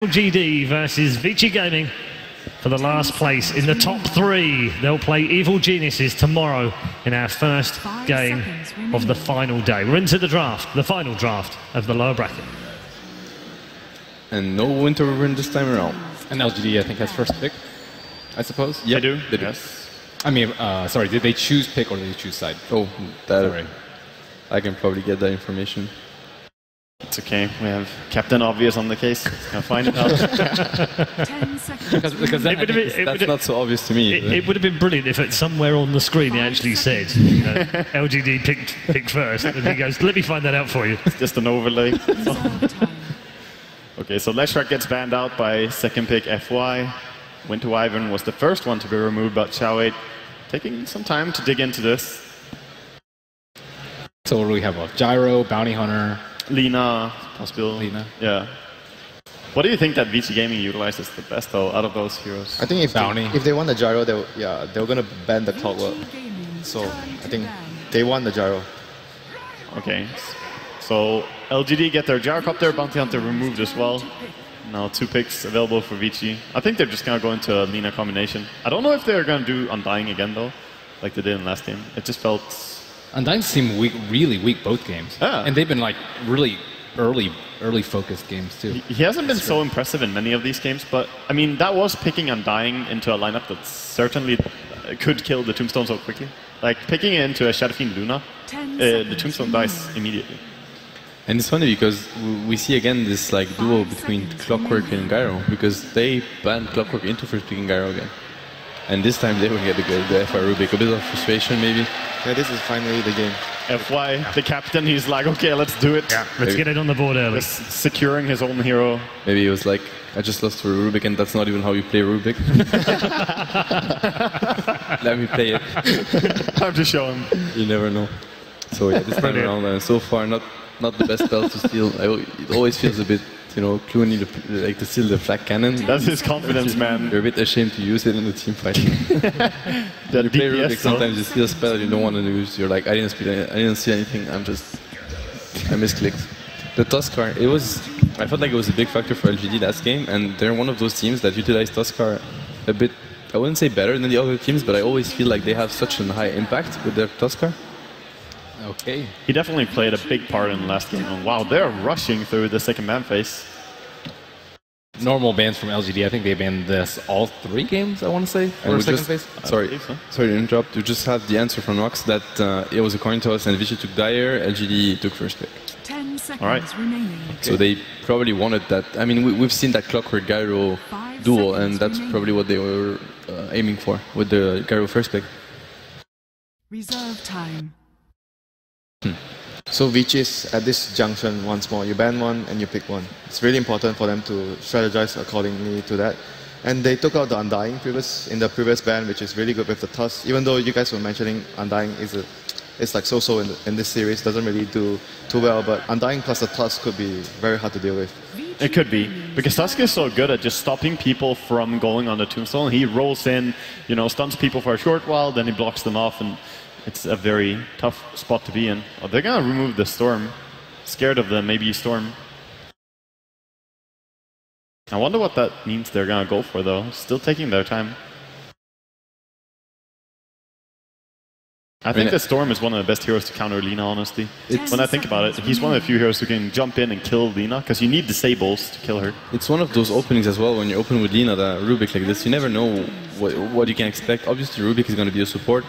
LGD versus Vici Gaming for the last place in the top 3. They'll play Evil Geniuses tomorrow in our first game of the final day. We're into the draft, the final draft of the lower bracket. And no Winter Ribbon this time around. And LGD, I think, has first pick, I suppose. Yeah, They do. Yes. I mean, sorry, did they choose pick or did they choose side? Oh, that. Sorry. I can probably get that information. It's okay. We have Captain Obvious on the case. Gonna find it out. 10 seconds. Because then That's not so obvious to me. It would have been brilliant if it's somewhere on the screen it actually said, you know, LGD picked first, and he goes, let me find that out for you. It's just an overlay. Okay, so Leshrac gets banned out by second pick FY. Winter Wyvern was the first one to be removed, but Xiao taking some time to dig into this. So what do we have left? Gyro, Bounty Hunter, Lina, possible. Lina. Yeah. What do you think that Vici Gaming utilizes the best, though, out of those heroes? I think Bounty. if they want the gyro, they were gonna ban the clockwork. So I think they want the gyro. Okay. So LGD get their Gyrocopter, Bounty Hunter removed as well. Now 2 picks available for Vici. I think they're just gonna go into a Lina combination. I don't know if they're gonna do Undying again though, like they did in last game. It just felt. Undying seemed weak, really weak both games. Yeah. And they've been like really early focused games too. He hasn't been so impressive in many of these games, but I mean that was picking Undying into a lineup that certainly could kill the Tombstone so quickly. Like picking it into a Shadow Fiend Luna, the Tombstone dies immediately. And it's funny because we see again this like duo between Clockwork and Gyro, because they banned Clockwork into first picking Gyro again. And this time they will get the FY Rubik. A bit of frustration maybe. Yeah, this is finally the game. FY, the captain, he's like, okay, let's do it. Yeah, let's get it on the board early. Just securing his own hero. Maybe it was like, I just lost to Rubik and that's not even how you play Rubik. Let me play it. Time to show him. You never know. So yeah, this time around, so far not the best spell to steal. It always feels a bit, you know, Clooney to steal the flak cannon. That's his confidence, man. You're a bit ashamed to use it in the team fight. The You play DPS, Rubik, sometimes you steal a spell you don't want to use. You're like, I didn't see anything. I misclicked. The Tuskar, I felt like it was a big factor for LGD last game, and they're one of those teams that utilize Tuskar a bit. I wouldn't say better than the other teams, but I always feel like they have such a high impact with their Tuskar. Okay. He definitely played a big part in the last game. And wow, they're rushing through the second ban phase. Normal bans from LGD. I think they banned this all 3 games, I want to say. And Or we second just- phase. Sorry to interrupt. We just have the answer from Nox that it was a coin toss and Vici took Dyer, LGD took first pick. 10 seconds All right. remaining. So they probably wanted that. I mean, we've seen that Clockwork Gyro 5 duel, seconds and that's remaining. probably what they were aiming for with the Gyro first pick. Reserve time. So Vici is at this junction once more. You ban one and you pick one. It's really important for them to strategize accordingly to that. And they took out the Undying in the previous ban, which is really good with the Tusk. Even though you guys were mentioning Undying it's like so-so in this series, doesn't really do too well. But Undying plus the Tusk could be very hard to deal with. It could be, because Tusk is so good at just stopping people from going on the Tombstone. He rolls in, you know, stuns people for a short while, then he blocks them off, and it's a very tough spot to be in. Oh, they're gonna remove the Storm. Scared of the maybe Storm. I wonder what that means they're gonna go for, though. Still taking their time. I think the Storm is one of the best heroes to counter Lina, honestly. When I think about it, he's one of the few heroes who can jump in and kill Lina, because you need the Sables to kill her. It's one of those openings as well when you open with Lina, the Rubik like this. You never know what you can expect. Obviously, Rubik is going to be a support,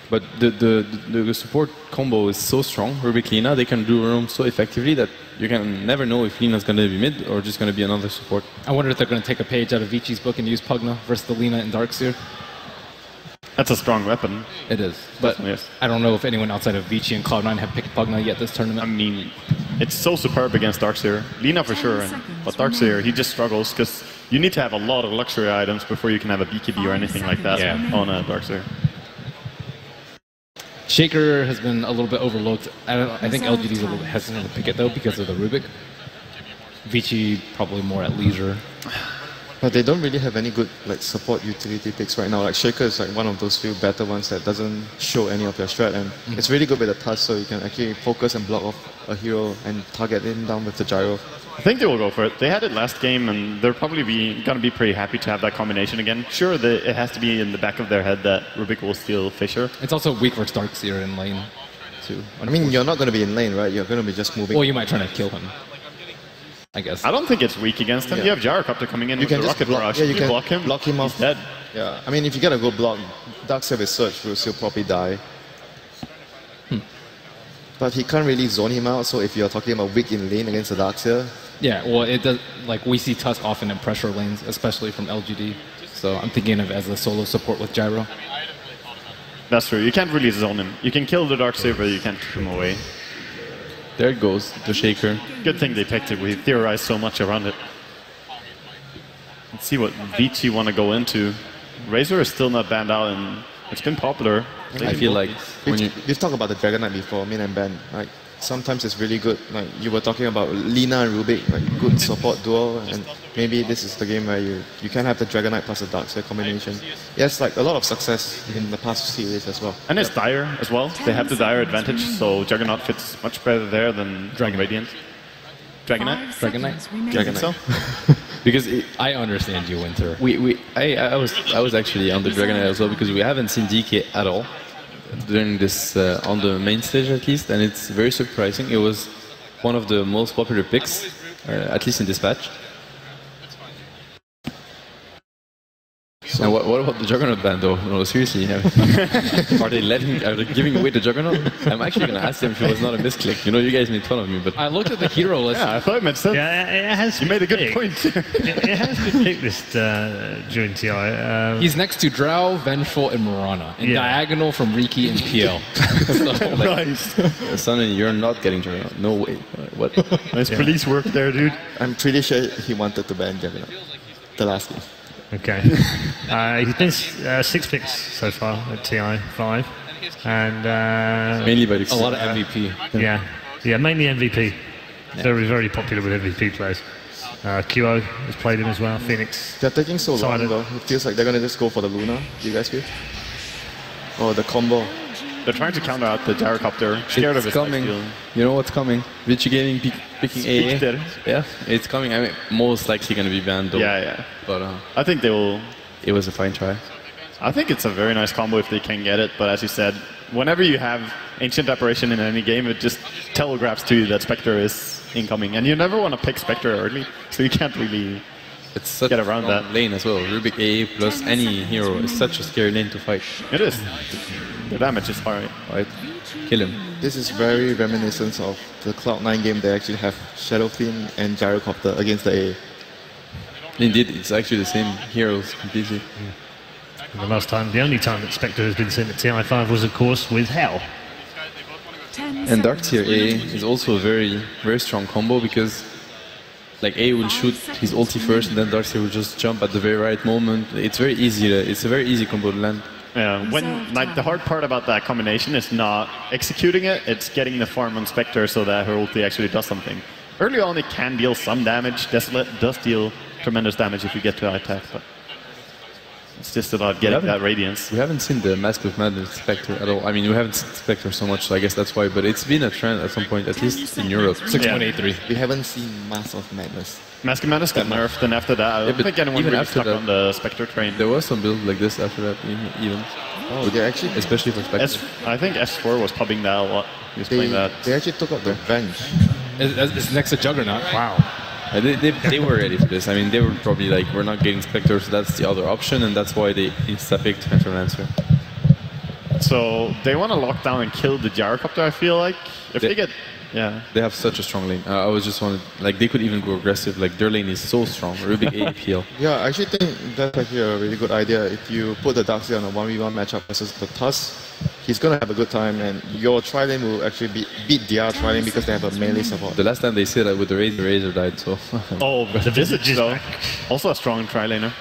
but the support combo is so strong. Rubik Lina, they can do roam so effectively that you can never know if Lina's going to be mid or just going to be another support. I wonder if they're going to take a page out of Vici's book and use Pugna versus the Lina and Darkseer. That's a strong weapon. It is, but Definitely is. I don't know if anyone outside of Vici and Cloud9 have picked Pugna yet this tournament. I mean, it's so superb against Darkseer. Lina for sure, but Darkseer, he just struggles because you need to have a lot of luxury items before you can have a BKB or anything like that on a Darkseer. Shaker has been a little bit overlooked. I think LGD is a little bit hesitant to pick it though because of the Rubik. Vici probably more at leisure. But they don't really have any good like support utility picks right now. Like Shaker is like one of those few better ones that doesn't show any of your strat, and it's really good with the tusk, so you can actually focus and block off a hero and target him down with the gyro. I think they will go for it. They had it last game, and they're probably going to be pretty happy to have that combination again. Sure, it has to be in the back of their head that Rubik will steal Fisher. It's also weak for Darkseer in lane, too. I mean, you're not going to be in lane, right? You're going to be just moving. Well, you might try to kill him, I guess. I don't think it's weak against him. Yeah. You have Gyrocopter coming in You with can the just rocket block, barrage. yeah, you can block him. Block him off. He's dead. Yeah, I mean, if you get a good block, Darkseer with Surge, he'll probably die. But he can't really zone him out, so if you're talking about weak in lane against the Darkseer, Yeah, well, it does. Like we see Tusk often in pressure lanes, especially from LGD. So I'm thinking of as a solo support with Gyro. That's true. You can't really zone him. You can kill the Darkseer, but you can't keep him away. There it goes, the Shaker. Good thing they picked it. We theorized so much around it. Let's see what Vici want to go into. Razor is still not banned out, and it's been popular. I feel like when you... we've talked about the Dragon Knight before, main and ban. Like sometimes it's really good. Like you were talking about Lina and Rubik, like good support duo, and maybe this is the game where you can have the Dragon Knight plus the Darkseer combination. Yes, like a lot of success in the past series as well. And it's Dire as well. They have the Dire advantage, so Juggernaut fits much better there than Dragon Radiant. Dragon Knight? Dragon Knight? Dragon Knight. Because I understand you, Winter. I was actually on the Dragon Knight as well, because we haven't seen DK at all during this on the main stage at least, and it's very surprising. It was one of the most popular picks, at least in this patch. And what about the Juggernaut ban though? No, seriously, are they giving away the Juggernaut? I'm actually gonna ask them if it was not a misclick. You know, you guys made fun of me, but I looked at the hero list. Yeah, I thought it made sense. Yeah, it has. You made a good pick. point. it has been picked this during TI. He's next to Drow, Vengeful, and Mirana, and Yeah. diagonal from Riki and PL. So, Nice. Sonny, you're not getting Juggernaut. No way. What? Nice police work there, dude. I'm pretty sure he wanted to ban Juggernaut the last game. Okay. He's been 6 picks so far at TI 5, and Mainly by the a lot of MVP. yeah, mainly MVP. Very, very popular with MVP players. QO has played him as well. Phoenix. They're taking so long Silent. though. It feels like they're gonna just go for the Luna. Do you guys feel? Oh, the combo. They're trying to counter out the Gyrocopter. Scared of It's his coming. life steal. You know what's coming? Vici Gaming picking AA. there. Yeah, it's coming. I mean, most likely gonna be banned though. Yeah. But I think they will. it was a fine try. I think it's a very nice combo if they can get it, but as you said, whenever you have Ancient Apparition in any game, it just telegraphs to you that Spectre is incoming. And you never want to pick Spectre early, so you can't really It's such get a around strong that. lane as well. Rubik AA plus any hero is such a scary lane to fight. It is. The damage is high. Right? Kill him. This is very reminiscent of the Cloud9 game. They actually have Shadow Fiend and Gyrocopter against the AA. Indeed, it's actually the same heroes completely. And the only time that Spectre has been seen at TI 5 was, of course, with Hell. 10 And Darkseer seconds A is also a very, very strong combo, because like A will shoot his ulti first, and then Darkseer will just jump at the very right moment. It's very easy. It's a very easy combo to land. Yeah, when like the hard part about that combination is not executing it, it's getting the farm on Spectre so that her ulti actually does something. Early on, it can deal some damage. Desolate does deal tremendous damage if you get to attack, but it's just about getting that radiance. We haven't seen the Mask of Madness Spectre at all. I mean, we haven't seen Spectre so much, so I guess that's why. But it's been a trend at some point, at least in Europe. 6.83. We haven't seen Mass of Madness. Mask of Madness got nerfed, and after that, I don't but think anyone even really after stuck that- on the Spectre train. There was some build like this after that, even. Oh, they actually Especially for Spectre. I think S4 was pubbing that a lot. He was playing that. they actually took out the Revenge. It's next to Juggernaut. Wow. They were ready for this. I mean, they were probably like, we're not getting Spectre, so that's the other option, and that's why they insta-picked Necromancer. So they want to lock down and kill the Gyrocopter, I feel like. If they get... Yeah. They have such a strong lane. I was just wanted, like, they could even go aggressive. Like, their lane is so strong. Rubik APL. Yeah, I actually think that's actually a really good idea. If you put the Darkseer on a 1v1 matchup versus the Tusk, he's going to have a good time, and your tri-lane will actually beat their tri-lane because they have a melee support. The last time they said that with the Razor died, so... Oh, the Visage, is though. back. Also a strong tri-laner.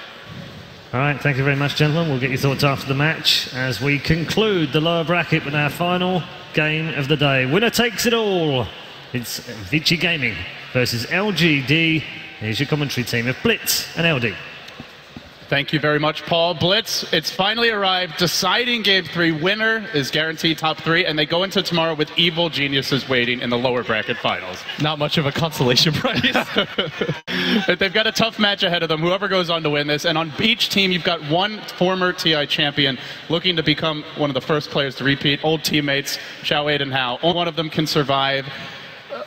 All right, thank you very much, gentlemen. We'll get your thoughts after the match as we conclude the lower bracket with our final game of the day. Winner takes it all. It's Vici Gaming versus LGD. Here's your commentary team of Blitz and LD. Thank you very much, Paul. Blitz, it's finally arrived. Deciding Game 3. Winner is guaranteed top 3, and they go into tomorrow with Evil Geniuses waiting in the lower bracket finals. Not much of a consolation prize. They've got a tough match ahead of them, whoever goes on to win this. And on each team, you've got one former TI champion looking to become one of the first players to repeat. Old teammates, Xiao, and Hao. Only one of them can survive.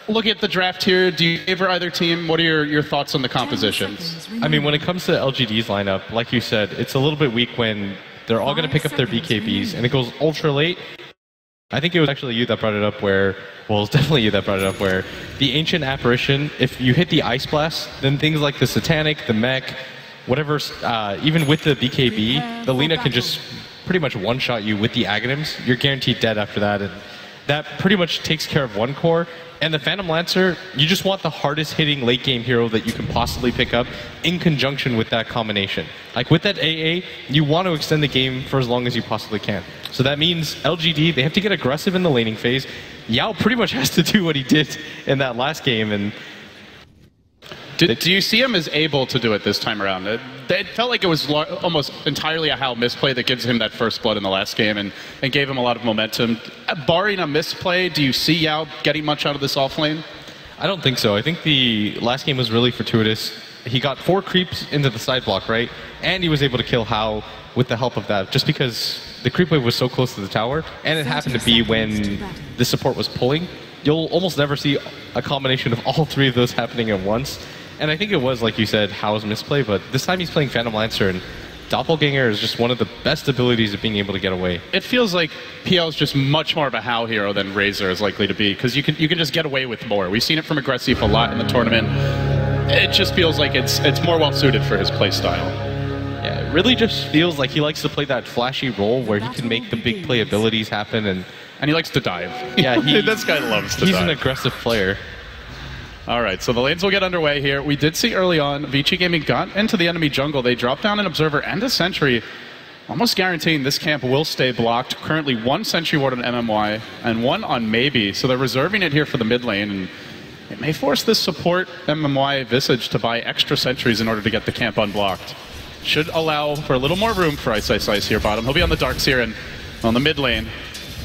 Looking at the draft here, do you favor either team? What are your thoughts on the compositions? I mean, when it comes to LGD's lineup, like you said, it's a little bit weak when they're all going to pick up their BKBs, and it goes ultra late. I think it was actually you that brought it up where, well, it's definitely you that brought it up where the Ancient Apparition, if you hit the Ice Blast, then things like the Satanic, the Mech, whatever, even with the BKB, the Lina can just pretty much one-shot you with the Aghanims. You're guaranteed dead after that, and that pretty much takes care of one core. And the Phantom Lancer, you just want the hardest hitting late game hero that you can possibly pick up in conjunction with that combination. Like with that AA, you want to extend the game for as long as you possibly can. So that means LGD, they have to get aggressive in the laning phase. Yao pretty much has to do what he did in that last game. And do you see him as able to do it this time around? It felt like it was almost entirely a Hao misplay that gives him that first blood in the last game and gave him a lot of momentum. Barring a misplay, do you see Yao getting much out of this off lane? I don't think so. I think the last game was really fortuitous. He got 4 creeps into the side block, right? And he was able to kill Hao with the help of that, just because the creep wave was so close to the tower, and it happened to be when the support was pulling. You'll almost never see a combination of all 3 of those happening at once. And I think it was, like you said, Hao's misplay, but this time he's playing Phantom Lancer, and Doppelganger is just one of the best abilities of being able to get away. It feels like PL is just much more of a Hao hero than Razor is likely to be, because you can just get away with more. We've seen it from Aggressive a lot in the tournament. It just feels like it's more well-suited for his play style. Yeah, it really just feels like he likes to play that flashy role where he can make the big play abilities happen, and he likes to dive. Yeah, this guy loves to dive. He's an aggressive player. All right, so the lanes will get underway here. We did see early on, Vici Gaming got into the enemy jungle. They dropped down an Observer and a Sentry, almost guaranteeing this camp will stay blocked. Currently 1 Sentry Ward on MMY and 1 on Maybe, so they're reserving it here for the mid lane, and it may force this support MMY Visage to buy extra sentries in order to get the camp unblocked. Should allow for a little more room for Ice here bottom. He'll be on the Darkseer and on the mid lane.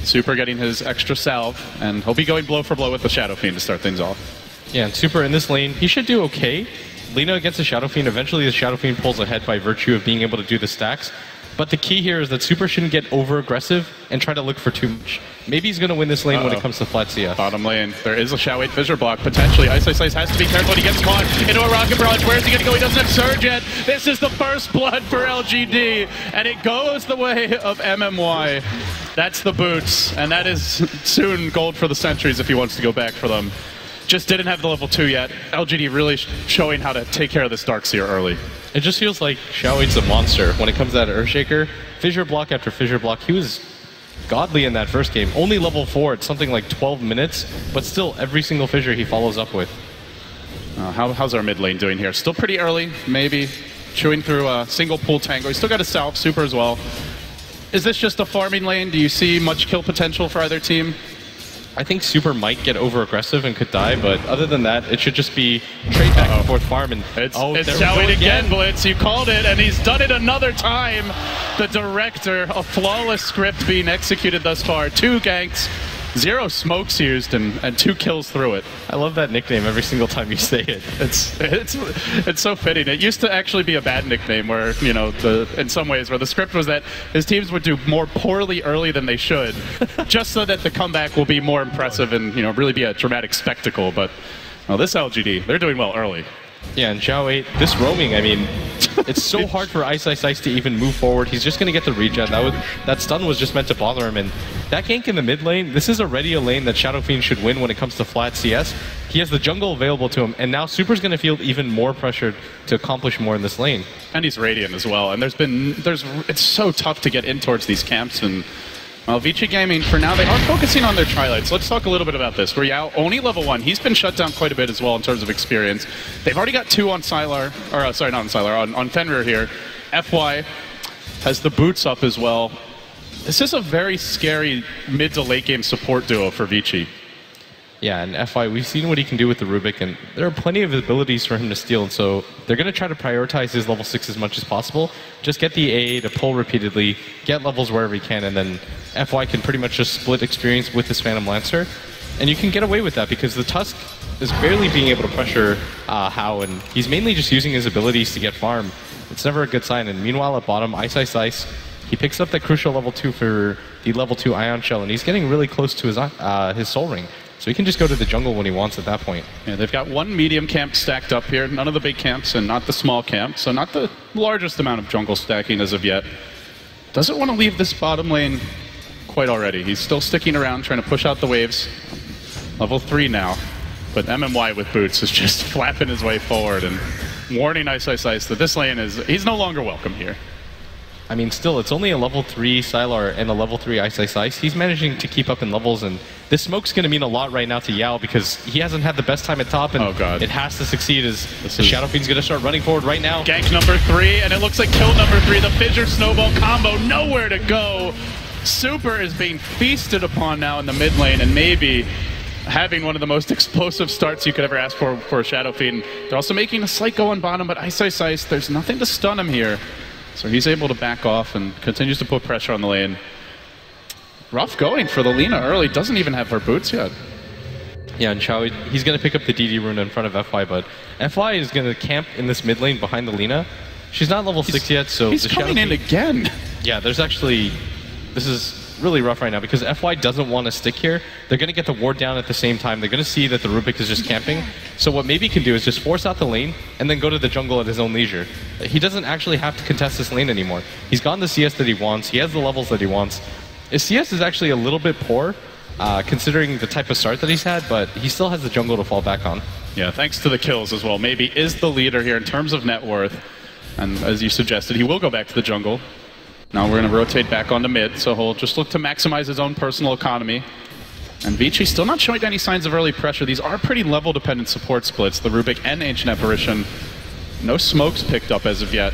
Super getting his extra salve, and he'll be going blow for blow with the Shadow Fiend to start things off. Yeah, and Super in this lane, he should do okay. Lina against the Shadow Fiend, eventually the Shadow Fiend pulls ahead by virtue of being able to do the stacks. But the key here is that Super shouldn't get over-aggressive and try to look for too much. Maybe he's going to win this lane when it comes to flat CS. Bottom lane, there is a Xiao 8 fissure block, potentially. Ice has to be careful. He gets caught into a rocket barrage. Where is he going to go? He doesn't have Surge yet. This is the first blood for LGD, and it goes the way of MMY. That's the boots, and that is soon gold for the sentries if he wants to go back for them. Just didn't have the level 2 yet. LGD really showing how to take care of this Darkseer early. It just feels like Xiao 8's a monster when it comes to that Earthshaker. Fissure block after fissure block. He was godly in that first game. Only level 4 at something like 12 minutes, but still every single fissure he follows up with. How's our mid lane doing here? Still pretty early, maybe. Chewing through a single pool tango. He's still got a salve, Super as well. Is this just a farming lane? Do you see much kill potential for either team? I think Super might get over-aggressive and could die, but other than that, it should just be trade back and forth farm. And it's Xiao 8 again, Blitz. You called it, and he's done it another time. The director, a flawless script being executed thus far. 2 ganks, 0 smokes used, and 2 kills through it. I love that nickname every single time you say it. It's so fitting. It used to actually be a bad nickname where, you know, in some ways where the script was that his teams would do more poorly early than they should, just so that the comeback will be more impressive and, you know, really be a dramatic spectacle. But, well, this LGD, they're doing well early. Yeah, and Xiao 8, this roaming, I mean, it's so hard for Ice to even move forward. He's just going to get the regen. That stun was just meant to bother him. And that gank in the mid lane, this is already a lane that Shadow Fiend should win when it comes to flat CS. He has the jungle available to him, and now Super's going to feel even more pressured to accomplish more in this lane. And he's Radiant as well. And it's so tough to get in towards these camps. And well, Vici Gaming, for now, they are focusing on their Trilights. Let's talk a little bit about this. We're Yao, only level 1. He's been shut down quite a bit as well in terms of experience. They've already got 2 on Sylar, or sorry, not on Sylar, on Fenrir here. FY has the boots up as well. This is a very scary mid to late game support duo for Vici. Yeah, and FI, we've seen what he can do with the Rubik, and there are plenty of abilities for him to steal, and so they're going to try to prioritize his level 6 as much as possible. Just get the AA to pull repeatedly, get levels wherever he can, and then FY can pretty much just split experience with his Phantom Lancer. And you can get away with that because the Tusk is barely being able to pressure Hao, and he's mainly just using his abilities to get farm. It's never a good sign, and meanwhile at bottom, Ice Ice Ice, he picks up that crucial level 2 for the level 2 Ion Shell, and he's getting really close to his Soul Ring. So he can just go to the jungle when he wants at that point. Yeah, they've got one medium camp stacked up here, none of the big camps and not the small camp, so not the largest amount of jungle stacking as of yet. Doesn't want to leave this bottom lane quite already. He's still sticking around, trying to push out the waves. Level 3 now, but MMY with boots is just flapping his way forward and warning Ice Ice Ice that this lane he's no longer welcome here. I mean, still, it's only a level 3 Sylar and a level 3 Ice Ice Ice. He's managing to keep up in levels, and this smoke's going to mean a lot right now to Yao because he hasn't had the best time at top, and it has to succeed as the Shadow Fiend's going to start running forward right now. Gank number 3, and it looks like kill number 3. The Fissure Snowball combo, nowhere to go. Super is being feasted upon now in the mid lane, and maybe having one of the most explosive starts you could ever ask for a Shadow Fiend. They're also making a slight go on bottom, but Ice Ice Ice, there's nothing to stun him here. So he's able to back off and continues to put pressure on the lane. Rough going for the Lina early. Doesn't even have her boots yet. Yeah, and Chao, he's going to pick up the DD rune in front of FY, but FY is going to camp in this mid lane behind the Lina. She's not level 6 yet, so he's the coming in again. Yeah, there's actually... This is really rough right now because FY doesn't want to stick here. They're going to get the ward down at the same time. They're going to see that the Rubik is just camping. So what maybe he can do is just force out the lane and then go to the jungle at his own leisure. He doesn't actually have to contest this lane anymore. He's gotten the CS that he wants. He has the levels that he wants. His CS is actually a little bit poor considering the type of start that he's had, but he still has the jungle to fall back on. Yeah, thanks to the kills as well. Maybe is the leader here in terms of net worth. And as you suggested, he will go back to the jungle. Now we're going to rotate back onto mid, so he'll just look to maximize his own personal economy. And Vici still not showing any signs of early pressure. These are pretty level-dependent support splits, the Rubik and Ancient Apparition. No smokes picked up as of yet.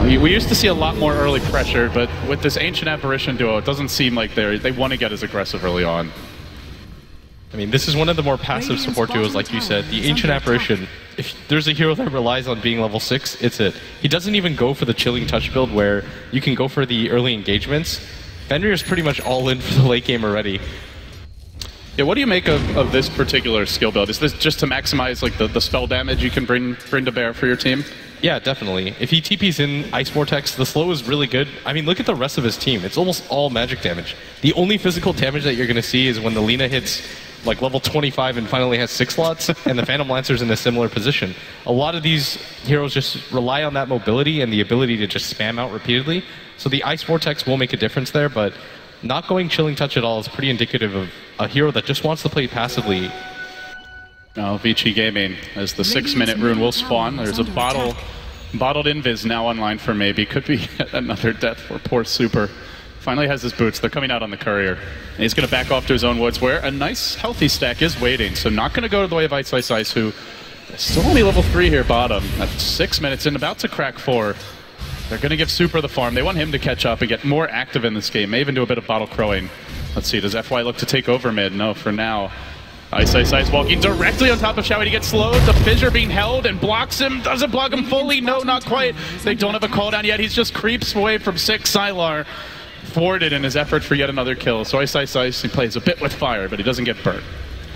We used to see a lot more early pressure, but with this Ancient Apparition duo, it doesn't seem like they want to get as aggressive early on. I mean, this is one of the more passive support duos, like you said. The Ancient Apparition, if there's a hero that relies on being level 6, it's it. He doesn't even go for the Chilling Touch build where you can go for the early engagements. Fenrir is pretty much all in for the late game already. Yeah, what do you make of this particular skill build? Is this just to maximize like the spell damage you can bring to bear for your team? Yeah, definitely. If he TPs in Ice Vortex, the slow is really good. I mean, look at the rest of his team. It's almost all magic damage. The only physical damage that you're going to see is when the Lina hits like level 25 and finally has 6 slots, and the Phantom Lancer's in a similar position. A lot of these heroes just rely on that mobility and the ability to just spam out repeatedly. So the Ice Vortex will make a difference there, but not going Chilling Touch at all is pretty indicative of a hero that just wants to play passively. Now Vici Gaming, as the 6-minute rune will spawn. There's a bottled invis now online for maybe. Could be another death for poor Super. Finally has his boots. They're coming out on the courier. And he's going to back off to his own woods where a nice healthy stack is waiting. So not going to go to the way of Ice Ice Ice, who is still only level 3 here bottom. At 6 minutes in, about to crack 4. They're going to give Super the farm. They want him to catch up and get more active in this game. May even do a bit of bottle crowing. Let's see, does FY look to take over mid? No, for now. Ice Ice Ice walking directly on top of Showy to get slowed. The Fissure being held and blocks him. Doesn't block him fully. No, not quite. They don't have a cooldown yet. He's just creeps away from 6 Sylar. Thwarted in his effort for yet another kill. So Ice Ice Ice, he plays a bit with fire, but he doesn't get burnt.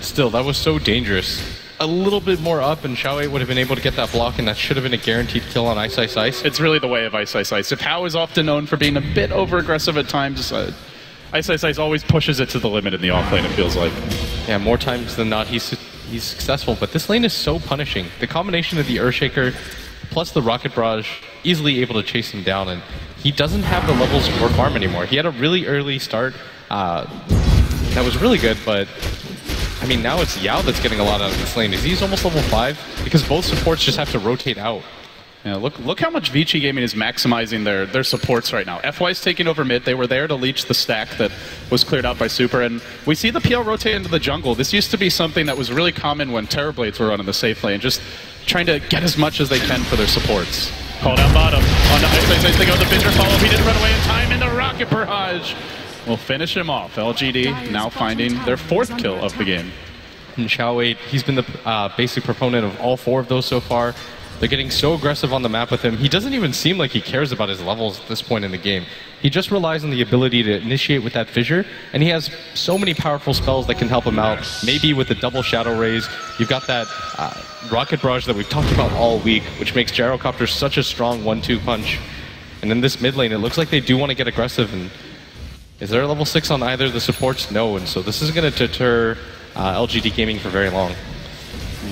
Still, that was so dangerous. A little bit more up and Xiaowei would have been able to get that block, and that should have been a guaranteed kill on Ice Ice Ice. It's really the way of Ice Ice Ice. If Hao is often known for being a bit over-aggressive at times, Ice Ice Ice always pushes it to the limit in the offlane, it feels like. Yeah, more times than not he's successful, but this lane is so punishing. The combination of the Earthshaker plus the Rocket Barrage, easily able to chase him down, and he doesn't have the levels for farm anymore. He had a really early start that was really good, but I mean, now it's Yao that's getting a lot out of this lane. He's almost level 5 because both supports just have to rotate out. Yeah, look how much Vici Gaming is maximizing their supports right now. FY's taking over mid. They were there to leech the stack that was cleared out by Super, and we see the PL rotate into the jungle. This used to be something that was really common when Terrorblades were running the safe lane, just trying to get as much as they can for their supports. Called out bottom. On the Ice Ice Ice, they go the Fissure follow. He didn't run away in time, and the Rocket Barrage will finish him off. LGD now finding their 4th kill of the game. And Xiao, he's been the basic proponent of all 4 of those so far. They're getting so aggressive on the map with him. He doesn't even seem like he cares about his levels at this point in the game. He just relies on the ability to initiate with that fissure, and he has so many powerful spells that can help him out. Maybe with the double Shadow Rays, you've got that Rocket Barrage that we've talked about all week, which makes Gyrocopter such a strong 1-2 punch. And in this mid lane, it looks like they do want to get aggressive. And is there a level 6 on either of the supports? No, and so this isn't going to deter LGD Gaming for very long.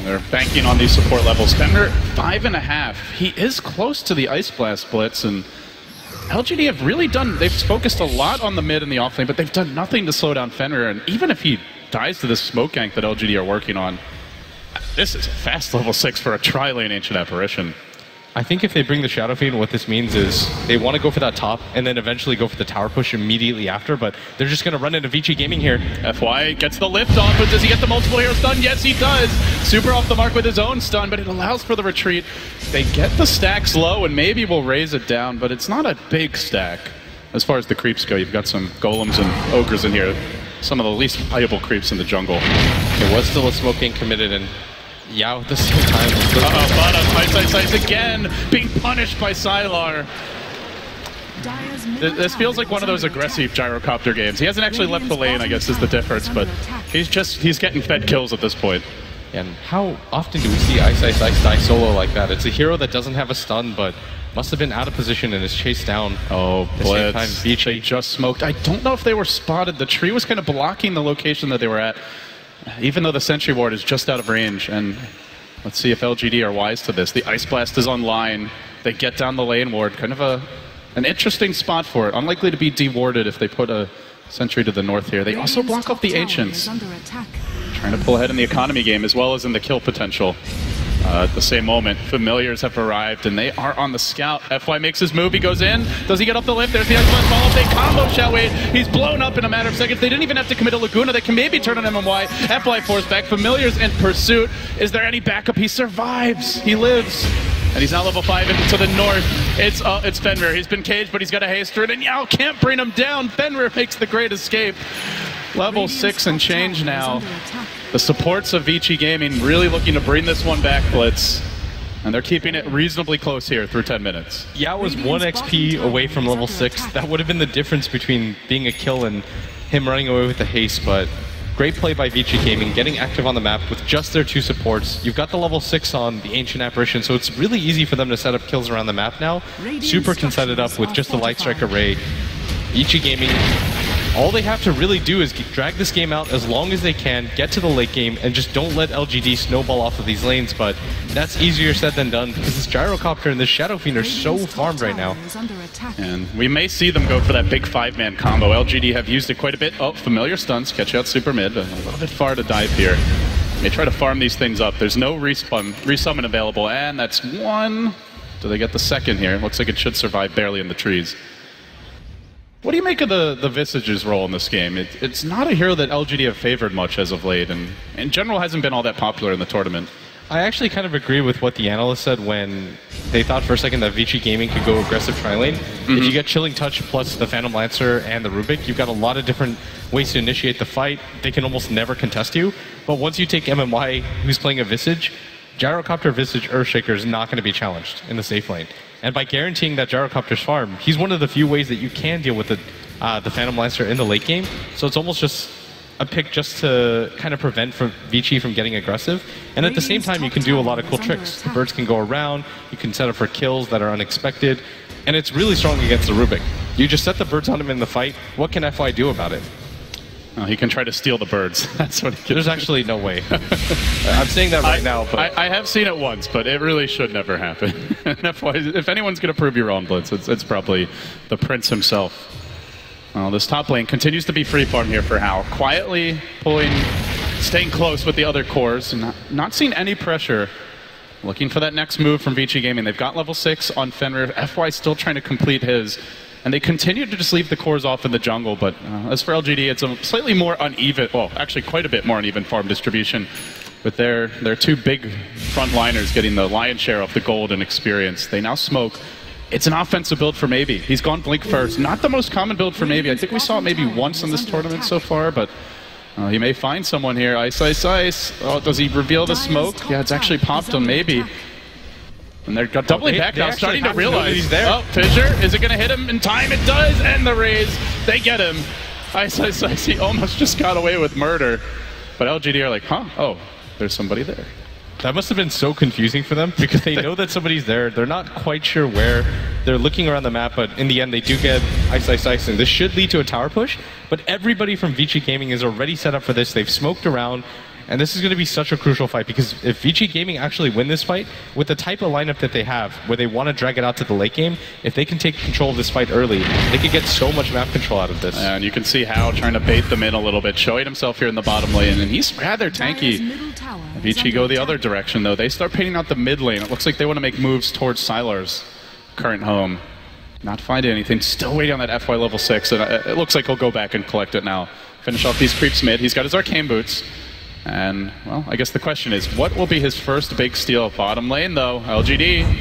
They're banking on these support levels. Fenrir, 5.5. He is close to the Ice Blast Blitz, and LGD have really they've focused a lot on the mid and the off lane, but they've done nothing to slow down Fenrir, and even if he dies to this smoke gank that LGD are working on, this is a fast level 6 for a tri-lane Ancient Apparition. I think if they bring the Shadow Fiend, what this means is they want to go for that top and then eventually go for the tower push immediately after, but they're just going to run into Vici Gaming here. FY gets the lift on, but does he get the multiple hero stun? Yes, he does. Super off the mark with his own stun, but it allows for the retreat. They get the stacks low and maybe will raise it down, but it's not a big stack. As far as the creeps go, you've got some golems and ogres in here. Some of the least valuable creeps in the jungle. There was still a smoke gank committed, and Yao at the same time. Bottom, Ice again, being punished by Sylar. This feels like one of those aggressive Gyrocopter games. He hasn't actually left the lane, I guess, is the difference, but he's getting fed kills at this point. And how often do we see Ice die solo like that? It's a hero that doesn't have a stun, but must have been out of position and is chased down. Oh, Blitz. Vici. They just smoked. I don't know if they were spotted. The tree was kind of blocking the location that they were at, even though the Sentry Ward is just out of range. And let's see if LGD are wise to this. The Ice Blast is online. They get down the lane ward. Kind of an interesting spot for it. Unlikely to be dewarded if they put a Sentry to the north here. They also block off the Ancients. Trying to pull ahead in the economy game as well as in the kill potential. At the same moment, Familiars have arrived and they are on the scout. FY makes his move, he goes in. Does he get up the lift? There's the excellent follow-up. They combo Xiao. He's blown up in a matter of seconds. They didn't even have to commit a Laguna. They can maybe turn on MMY. FY force back. Familiars in pursuit. Is there any backup? He survives. He lives. And he's now level 5 into the north. It's Fenrir. He's been caged, but he's got a haster, and Yao can't bring him down. Fenrir makes the great escape. Level 6 and change now. The supports of Vici Gaming really looking to bring this one back, Blitz. And they're keeping it reasonably close here through 10 minutes. Yao was 1 XP away from level 6. That would have been the difference between being a kill and him running away with the haste, but great play by Vici Gaming, getting active on the map with just their 2 supports. You've got the level 6 on the Ancient Apparition, so it's really easy for them to set up kills around the map now. Super can set it up with just the Light Strike array. Vici Gaming, all they have to really do is drag this game out as long as they can, get to the late game, and just don't let LGD snowball off of these lanes, but that's easier said than done because this Gyrocopter and this Shadow Fiend are so farmed right now. And we may see them go for that big 5-man combo. LGD have used it quite a bit. Oh, Familiar stuns, catch out super mid, a little bit far to dive here. They try to farm these things up. There's no resummon available, and that's 1. Do they get the second here? Looks like it should survive barely in the trees. What do you make of the Visage's role in this game? It's not a hero that LGD have favored much as of late, and in general hasn't been all that popular in the tournament. I actually kind of agree with what the analyst said when they thought for a second that Vici Gaming could go aggressive tri-lane. If you get Chilling Touch plus the Phantom Lancer and the Rubik, you've got a lot of different ways to initiate the fight. They can almost never contest you, but once you take MMY, who's playing a Visage, Gyrocopter Visage Earthshaker is not going to be challenged in the safe lane. And by guaranteeing that Gyrocopter's farm, he's one of the few ways that you can deal with the Phantom Lancer in the late game. So it's almost just a pick just to kind of prevent Vici from getting aggressive. And at the same time, you can do a lot of cool tricks. The birds can go around, you can set up for kills that are unexpected, and it's really strong against the Rubik. You just set the birds on him in the fight, what can FY do about it? Oh, he can try to steal the birds. That's what he can. There's actually no way. I'm saying that right now, but I have seen it once, but it really should never happen. If anyone's going to prove you wrong, Blitz, it's probably the Prince himself. Well, this top lane continues to be free farm here for Hao. Quietly staying close with the other cores, and not seeing any pressure. Looking for that next move from Vici Gaming. They've got level 6 on Fenrir. FY still trying to complete his. And they continue to just leave the cores off in the jungle, but as for LGD, it's a slightly more uneven, well, actually quite a bit more uneven farm distribution, with their 2 big frontliners getting the lion's share of the gold and experience. They now smoke It's an offensive build for Maybe. He's gone Blink first. Not the most common build for Maybe. I think we saw it maybe once in this tournament so far, but he may find someone here. Ice, ice, ice. Oh, does he reveal the smoke? Yeah, it's actually popped on Maybe. And they're doubling back now, starting to realize he's there. Oh, Fissure, is it going to hit him in time? It does, and the raise. They get him. Ice, ice, ice. He almost just got away with murder. But LGD are like, huh? Oh, there's somebody there. That must have been so confusing for them because they know that somebody's there. They're not quite sure where. They're looking around the map, but in the end, they do get ice, ice, ice, and this should lead to a tower push. But everybody from Vici Gaming is already set up for this. They've smoked around, and this is going to be such a crucial fight because if Vici Gaming actually win this fight, with the type of lineup that they have, where they want to drag it out to the late game, if they can take control of this fight early, they could get so much map control out of this. And you can see Hao trying to bait them in a little bit, showing himself here in the bottom lane, and he's rather tanky. Vici go the other direction, though. They start painting out the mid lane. It looks like they want to make moves towards Sylar's current home. Not finding anything. Still waiting on that FY level 6, and it looks like he'll go back and collect it now. Finish off these creeps mid. He's got his Arcane Boots. And, well, I guess the question is, what will be his first big steal? Bottom lane, though. LGD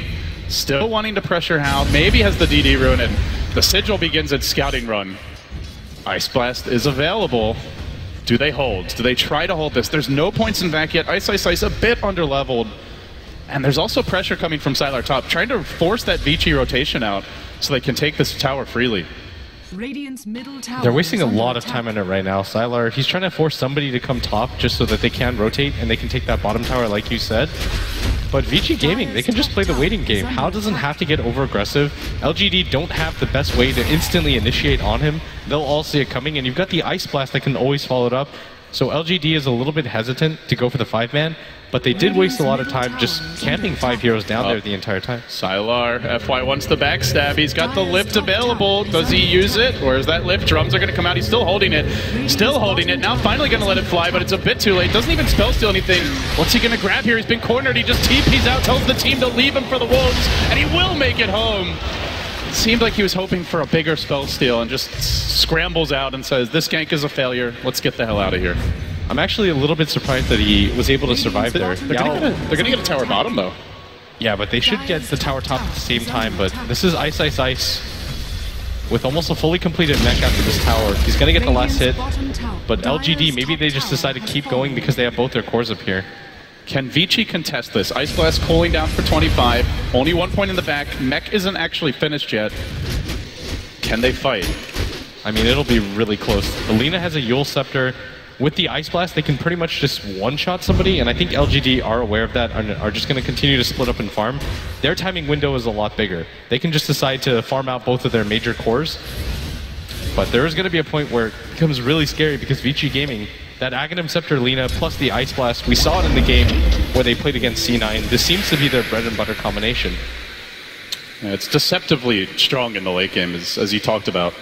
still wanting to pressure Hao. Maybe has the DD rune, and the Sigil begins its scouting run. Ice Blast is available. Do they hold? Do they try to hold this? There's no points in back yet. Ice, ice, ice, a bit underleveled. And there's also pressure coming from Sylar top, trying to force that Vici rotation out so they can take this tower freely. Radiant's middle tower. They're wasting a lot of time on it right now. Sylar, he's trying to force somebody to come top just so that they can rotate and they can take that bottom tower like you said. But Vici Gaming, they can just play the waiting game. Hao doesn't have to get over aggressive. LGD don't have the best way to instantly initiate on him. They'll all see it coming, and you've got the Ice Blast that can always follow it up. So LGD is a little bit hesitant to go for the 5-man, but they did waste a lot of time just camping 5 heroes down there the entire time. Sylar, FY wants the backstab. He's got the lift available. Does he use it? Where's that lift? Drums are going to come out. He's still holding it. Still holding it. Now finally going to let it fly, but it's a bit too late. Doesn't even spell steal anything. What's he going to grab here? He's been cornered. He just TPs out, tells the team to leave him for the Wolves, and he will make it home. It seemed like he was hoping for a bigger spell steal and just scrambles out and says, this gank is a failure. Let's get the hell out of here. I'm actually a little bit surprised that he was able to survive there. They're going to get a tower bottom, though. Yeah, but they should get the tower top at the same time, but this is Ice, Ice, Ice with almost a fully completed mech after this tower. He's going to get the last hit, but LGD, maybe they just decide to keep going because they have both their cores up here. Can Vici contest this? Ice Blast cooling down for 25. Only 1 point in the back. Mech isn't actually finished yet. Can they fight? I mean, it'll be really close. Alina has a Yule Scepter. With the Ice Blast, they can pretty much just one-shot somebody, and I think LGD are aware of that and are just going to continue to split up and farm. Their timing window is a lot bigger. They can just decide to farm out both of their major cores. But there is going to be a point where it becomes really scary because Vici Gaming, that Aghanim Scepter Lina plus the Ice Blast, we saw it in the game where they played against C9. This seems to be their bread and butter combination. Yeah, it's deceptively strong in the late game, as you talked about.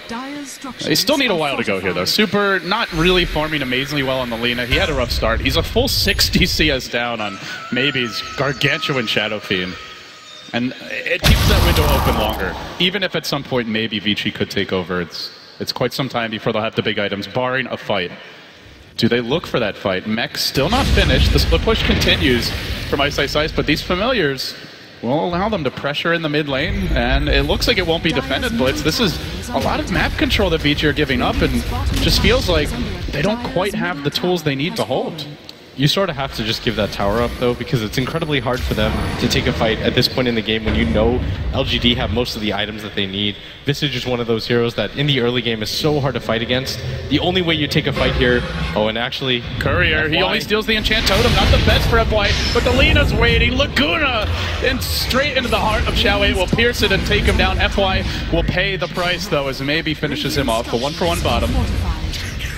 They still need a while to go here, though. Super not really farming amazingly well on the Lina. He had a rough start. He's a full 60 CS down on Maybe's gargantuan Shadow Fiend. And it keeps that window open longer. Even if at some point maybe Vici could take over, it's quite some time before they'll have the big items, barring a fight. Do they look for that fight? Mech still not finished. The split push continues from Ice, Ice, Ice, but these familiars will allow them to pressure in the mid lane, and it looks like it won't be defended blitz. This is a lot of map control that Vici are giving up, and just feels like they don't quite have the tools they need to hold. You sort of have to just give that tower up, though, because it's incredibly hard for them to take a fight at this point in the game when you know LGD have most of the items that they need. Visage is one of those heroes that in the early game is so hard to fight against. The only way you take a fight here, oh, and actually... Courier, he only steals the Enchant Totem, not the best for FY, but the Lina's waiting. Laguna, and straight into the heart of Xiao 8 will pierce it and take him down. FY will pay the price, though, as maybe finishes him off. The 1-for-1 bottom.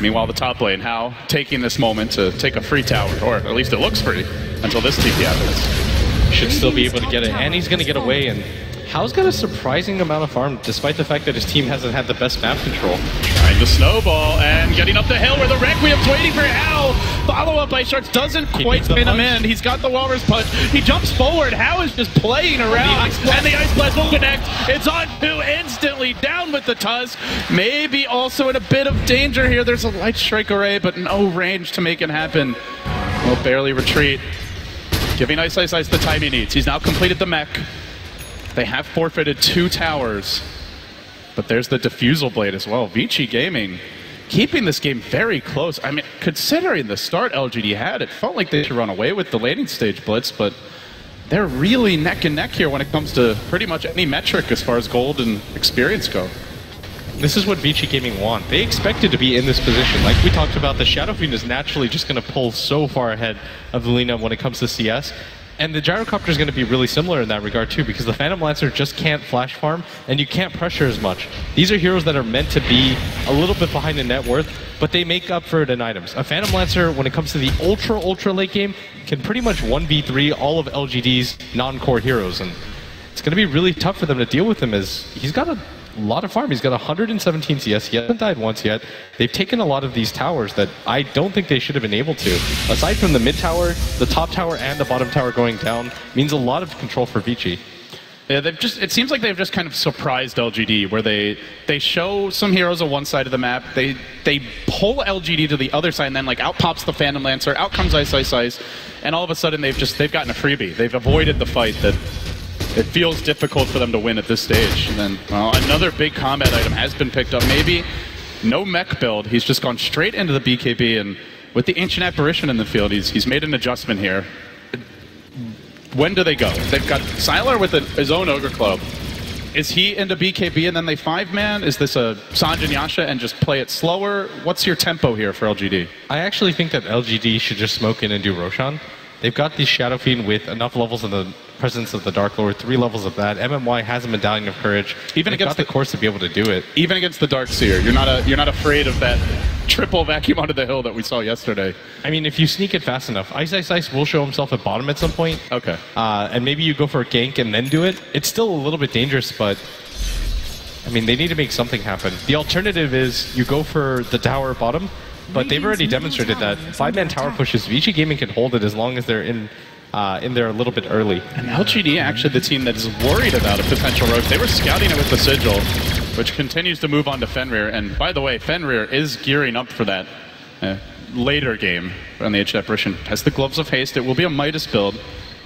Meanwhile, the top lane, Hao taking this moment to take a free tower, or at least it looks free, until this TP happens. Should still be able to get it, and he's going to get away, and Hao's got a surprising amount of farm, despite the fact that his team hasn't had the best map control. Trying to snowball, and getting up the hill where the Requiem's waiting for Hao. Follow-up by Sharks doesn't quite pin him in. He's got the Walrus Punch. He jumps forward. Hao is just playing around, and the Ice Blast will connect. It's on 2 instantly, down with the Tusk. Maybe also in a bit of danger here. There's a Light Strike array, but no range to make it happen. Will barely retreat. Giving Ice, Ice, Ice the time he needs. He's now completed the mech. They have forfeited 2 towers, but there's the Diffusal Blade as well. Vici Gaming keeping this game very close. I mean, considering the start LGD had, it felt like they should run away with the laning stage blitz, but they're really neck and neck here when it comes to pretty much any metric as far as gold and experience go. This is what Vici Gaming want. They expected to be in this position. Like we talked about, the Shadow Fiend is naturally just going to pull so far ahead of the Lina when it comes to CS. And the Gyrocopter is going to be really similar in that regard too, because the Phantom Lancer just can't flash farm, and you can't pressure as much. These are heroes that are meant to be a little bit behind in net worth, but they make up for it in items. A Phantom Lancer, when it comes to the ultra late game, can pretty much 1v3 all of LGD's non-core heroes, and it's going to be really tough for them to deal with him, as he's got a lot of farm. He's got 117 CS. He hasn't died once yet. They've taken a lot of these towers that I don't think they should have been able to. Aside from the mid tower, the top tower and the bottom tower going down means a lot of control for Vici. Yeah, it seems like they've just kind of surprised LGD, where they show some heroes on one side of the map, they pull LGD to the other side, and then like out pops the Phantom Lancer, out comes Ice, and all of a sudden they've gotten a freebie. They've avoided the fight that it feels difficult for them to win at this stage. And then, well, another big combat item has been picked up. Maybe no mech build. He's just gone straight into the BKB, and with the Ancient Apparition in the field, he's made an adjustment here. When do they go? They've got Sylar with his own Ogre Club. Is he into BKB and then they 5-man? Is this a Sanjin Yasha and just play it slower? What's your tempo here for LGD? I actually think that LGD should just smoke in and do Roshan. They've got the Shadow Fiend with enough levels of the presence of the Dark Lord, 3 levels of that. MMY has a Medallion of Courage. Even They've against got the course to be able to do it. Even against the Darkseer, you're not afraid of that triple vacuum onto the hill that we saw yesterday. I mean, if you sneak it fast enough, Ice will show himself at bottom at some point. Okay. And maybe you go for a gank and then do it. It's still a little bit dangerous, but I mean, they need to make something happen. The alternative is you go for the tower bottom, but they've already demonstrated that 5-man tower pushes, Vici Gaming can hold it as long as they're in there a little bit early. And LGD, actually the team that is worried about a potential rogue. They were scouting it with the Sigil, which continues to move on to Fenrir. And by the way, Fenrir is gearing up for that later game on the Ancient Apparition. Has the Gloves of Haste. It will be a Midas build.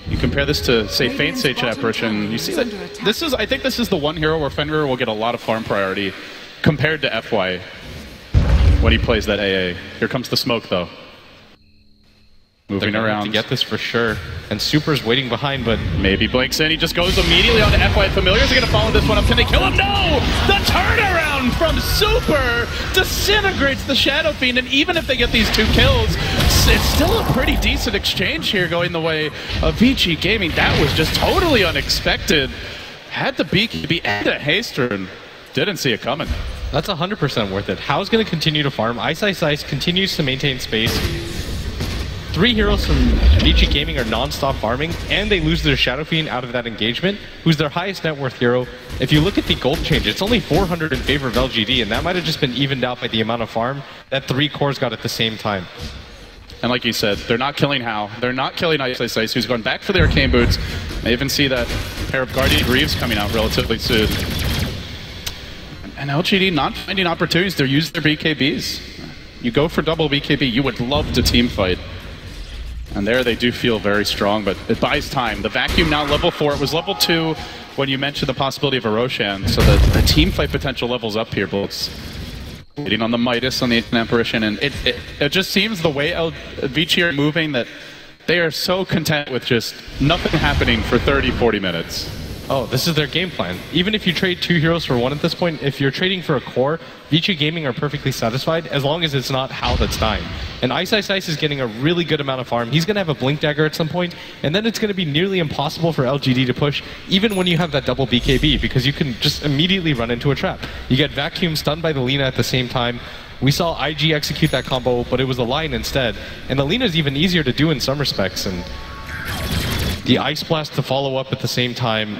You compare this to, say, Fate's Ancient Apparition, you see that I think this is the one hero where Fenrir will get a lot of farm priority compared to FY when he plays that AA. Here comes the smoke, though. Moving around. To get this for sure. And Super's waiting behind, but maybe blinks in. He just goes immediately on to FY. Familiars are going to follow this one up. Can they kill him? No! The turnaround from Super disintegrates the Shadow Fiend. And even if they get these 2 kills, it's still a pretty decent exchange here going the way of Vici Gaming. That was just totally unexpected. Had the BKB and a haster and didn't see it coming. That's 100% worth it. Hao's going to continue to farm. Ice continues to maintain space. 3 heroes from Vici Gaming are non-stop farming, and they lose their Shadow Fiend out of that engagement, who's their highest net worth hero. If you look at the gold change, it's only 400 in favor of LGD, and that might have just been evened out by the amount of farm that 3 cores got at the same time. And like you said, they're not killing Hao. They're not killing Ice, who's going back for the Arcane Boots. They even see that pair of Guardian Greaves coming out relatively soon. And LGD not finding opportunities to use their BKBs. You go for double BKB, you would love to team fight. And there they do feel very strong, but it buys time. The Vacuum now level 4. It was level 2 when you mentioned the possibility of a Roshan, so the team fight potential levels up here, Blitz. Waiting on the Midas on the Ancient Apparition, and it just seems the way Vici are moving that they are so content with just nothing happening for 30, 40 minutes. Oh, this is their game plan. Even if you trade 2 heroes for 1 at this point, if you're trading for a core, Vici Gaming are perfectly satisfied as long as it's not Hao that's dying. And Ice is getting a really good amount of farm. He's going to have a Blink Dagger at some point, and then it's going to be nearly impossible for LGD to push, even when you have that double BKB, because you can just immediately run into a trap. You get Vacuum stunned by the Lina at the same time. We saw IG execute that combo, but it was a Lion instead. And the Lina's even easier to do in some respects, and the Ice Blast to follow up at the same time.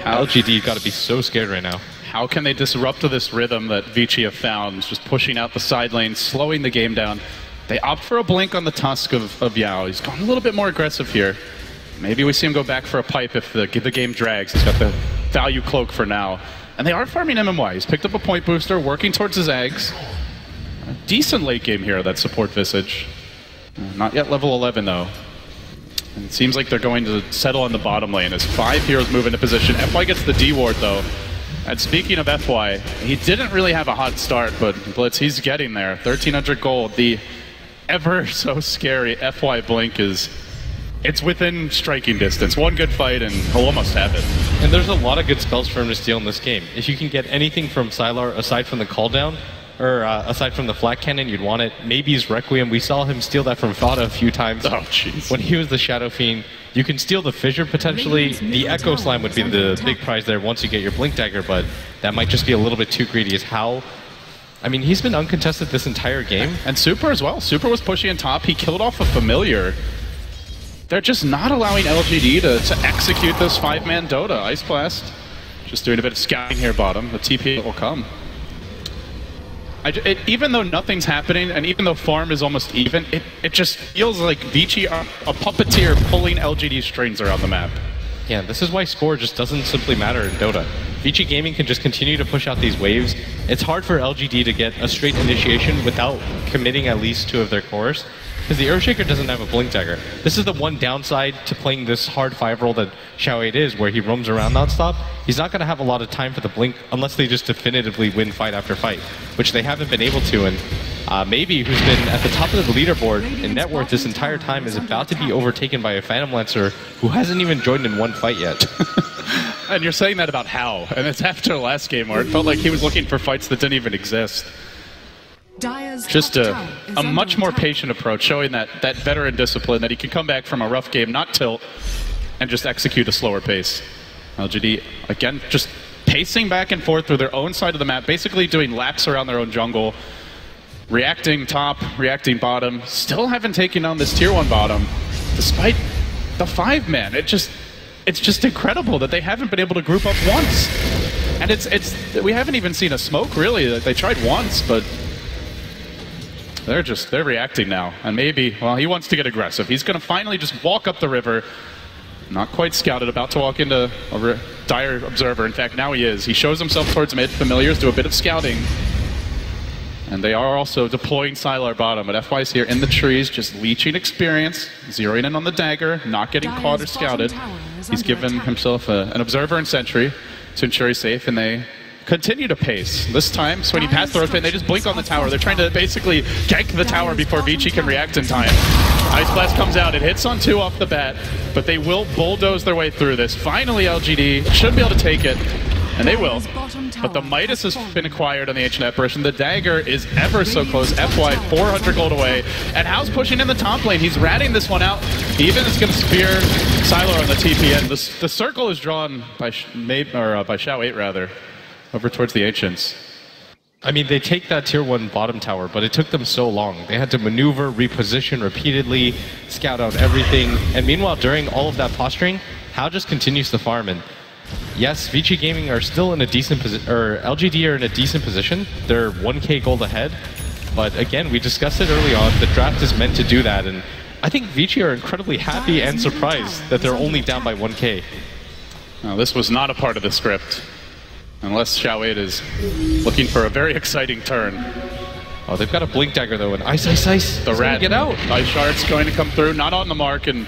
LGD got to be so scared right now. How can they disrupt this rhythm that Vici have found? Just pushing out the side lane, slowing the game down. They opt for a blink on the Tusk of Yao. He's gone a little bit more aggressive here. Maybe we see him go back for a pipe if the game drags. He's got the value cloak for now. And they are farming MMY. He's picked up a point booster, working towards his eggs. A decent late game here, that support Visage. Not yet level 11 though. And it seems like they're going to settle on the bottom lane as 5 heroes move into position. FY gets the D ward though. And speaking of FY, he didn't really have a hot start, but Blitz, he's getting there. 1,300 gold. The ever so scary FY Blink it's within striking distance. One good fight and he'll almost have it. And there's a lot of good spells for him to steal in this game. If you can get anything from Sylar aside from the call down, or aside from the flat cannon, you'd want it. Maybe his Requiem. We saw him steal that from Fada a few times. Oh, jeez. When he was the Shadow Fiend. You can steal the Fissure potentially. The Echo Slime would be the big prize there once you get your Blink Dagger, but that might just be a little bit too greedy. I mean, he's been uncontested this entire game. And Super as well. Super was pushing in top. He killed off a familiar. They're just not allowing LGD to execute this 5-man Dota. Ice Blast just doing a bit of scouting here bottom. The TP will come. Even though nothing's happening, and even though farm is almost even, it just feels like Vici are a puppeteer pulling LGD strings around the map. Yeah, this is why score just doesn't simply matter in Dota. Vici Gaming can just continue to push out these waves. It's hard for LGD to get a straight initiation without committing at least 2 of their cores, because the Earthshaker doesn't have a Blink Dagger. This is the one downside to playing this hard 5 role that Xiao8 is, where he roams around nonstop. He's not going to have a lot of time for the Blink unless they just definitively win fight after fight, which they haven't been able to. And maybe who's been at the top of the leaderboard in net worth this entire time is about to be overtaken by a Phantom Lancer who hasn't even joined in one fight yet. And you're saying that about How, and it's after last game where it felt like he was looking for fights that didn't even exist. Just a much more patient approach, showing that veteran discipline, that he can come back from a rough game, not tilt, and just execute a slower pace. LGD, again, just pacing back and forth through their own side of the map, basically doing laps around their own jungle, reacting top, reacting bottom, still haven't taken on this tier 1 bottom, despite the 5-man. It's just incredible that they haven't been able to group up once. And we haven't even seen a smoke, really. They tried once, but they're reacting now. And maybe, well, he wants to get aggressive. He's going to finally just walk up the river. Not quite scouted, about to walk into a dire observer. In fact, now he is. He shows himself towards mid. Familiars do a bit of scouting. And they are also deploying Sylar bottom. But FY's here in the trees, just leeching experience, zeroing in on the dagger, not getting caught or scouted. He's given himself an observer and sentry to ensure he's safe, and they continue to pace. This time, so when he passed the road pit, they just blink on the tower. They're trying to basically gank the tower before Vici can react in time. Ice Blast comes out, it hits on 2 off the bat, but they will bulldoze their way through this. Finally, LGD should be able to take it, and they will. But the Midas has been acquired on the Ancient Apparition. The dagger is ever so close. FY 400 gold away, and Hao's pushing in the top lane. He's ratting this one out. He even is going to spear Sylar on the TP, and the circle is drawn by Xiao8 rather, over towards the Ancients. I mean, they take that tier 1 bottom tower, but it took them so long. They had to maneuver, reposition repeatedly, scout out everything, and meanwhile, during all of that posturing, Hao just continues to farm. And yes, Vici Gaming are still in a decent position, or LGD are in a decent position. They're 1k gold ahead, but again, we discussed it early on, the draft is meant to do that, and I think Vici are incredibly happy and surprised that they're only down by 1k. Now, this was not a part of the script. Unless Xiao8 is looking for a very exciting turn. Oh, they've got a Blink Dagger though, and Ice. The rat. Get out. Ice Shard's going to come through, not on the mark, and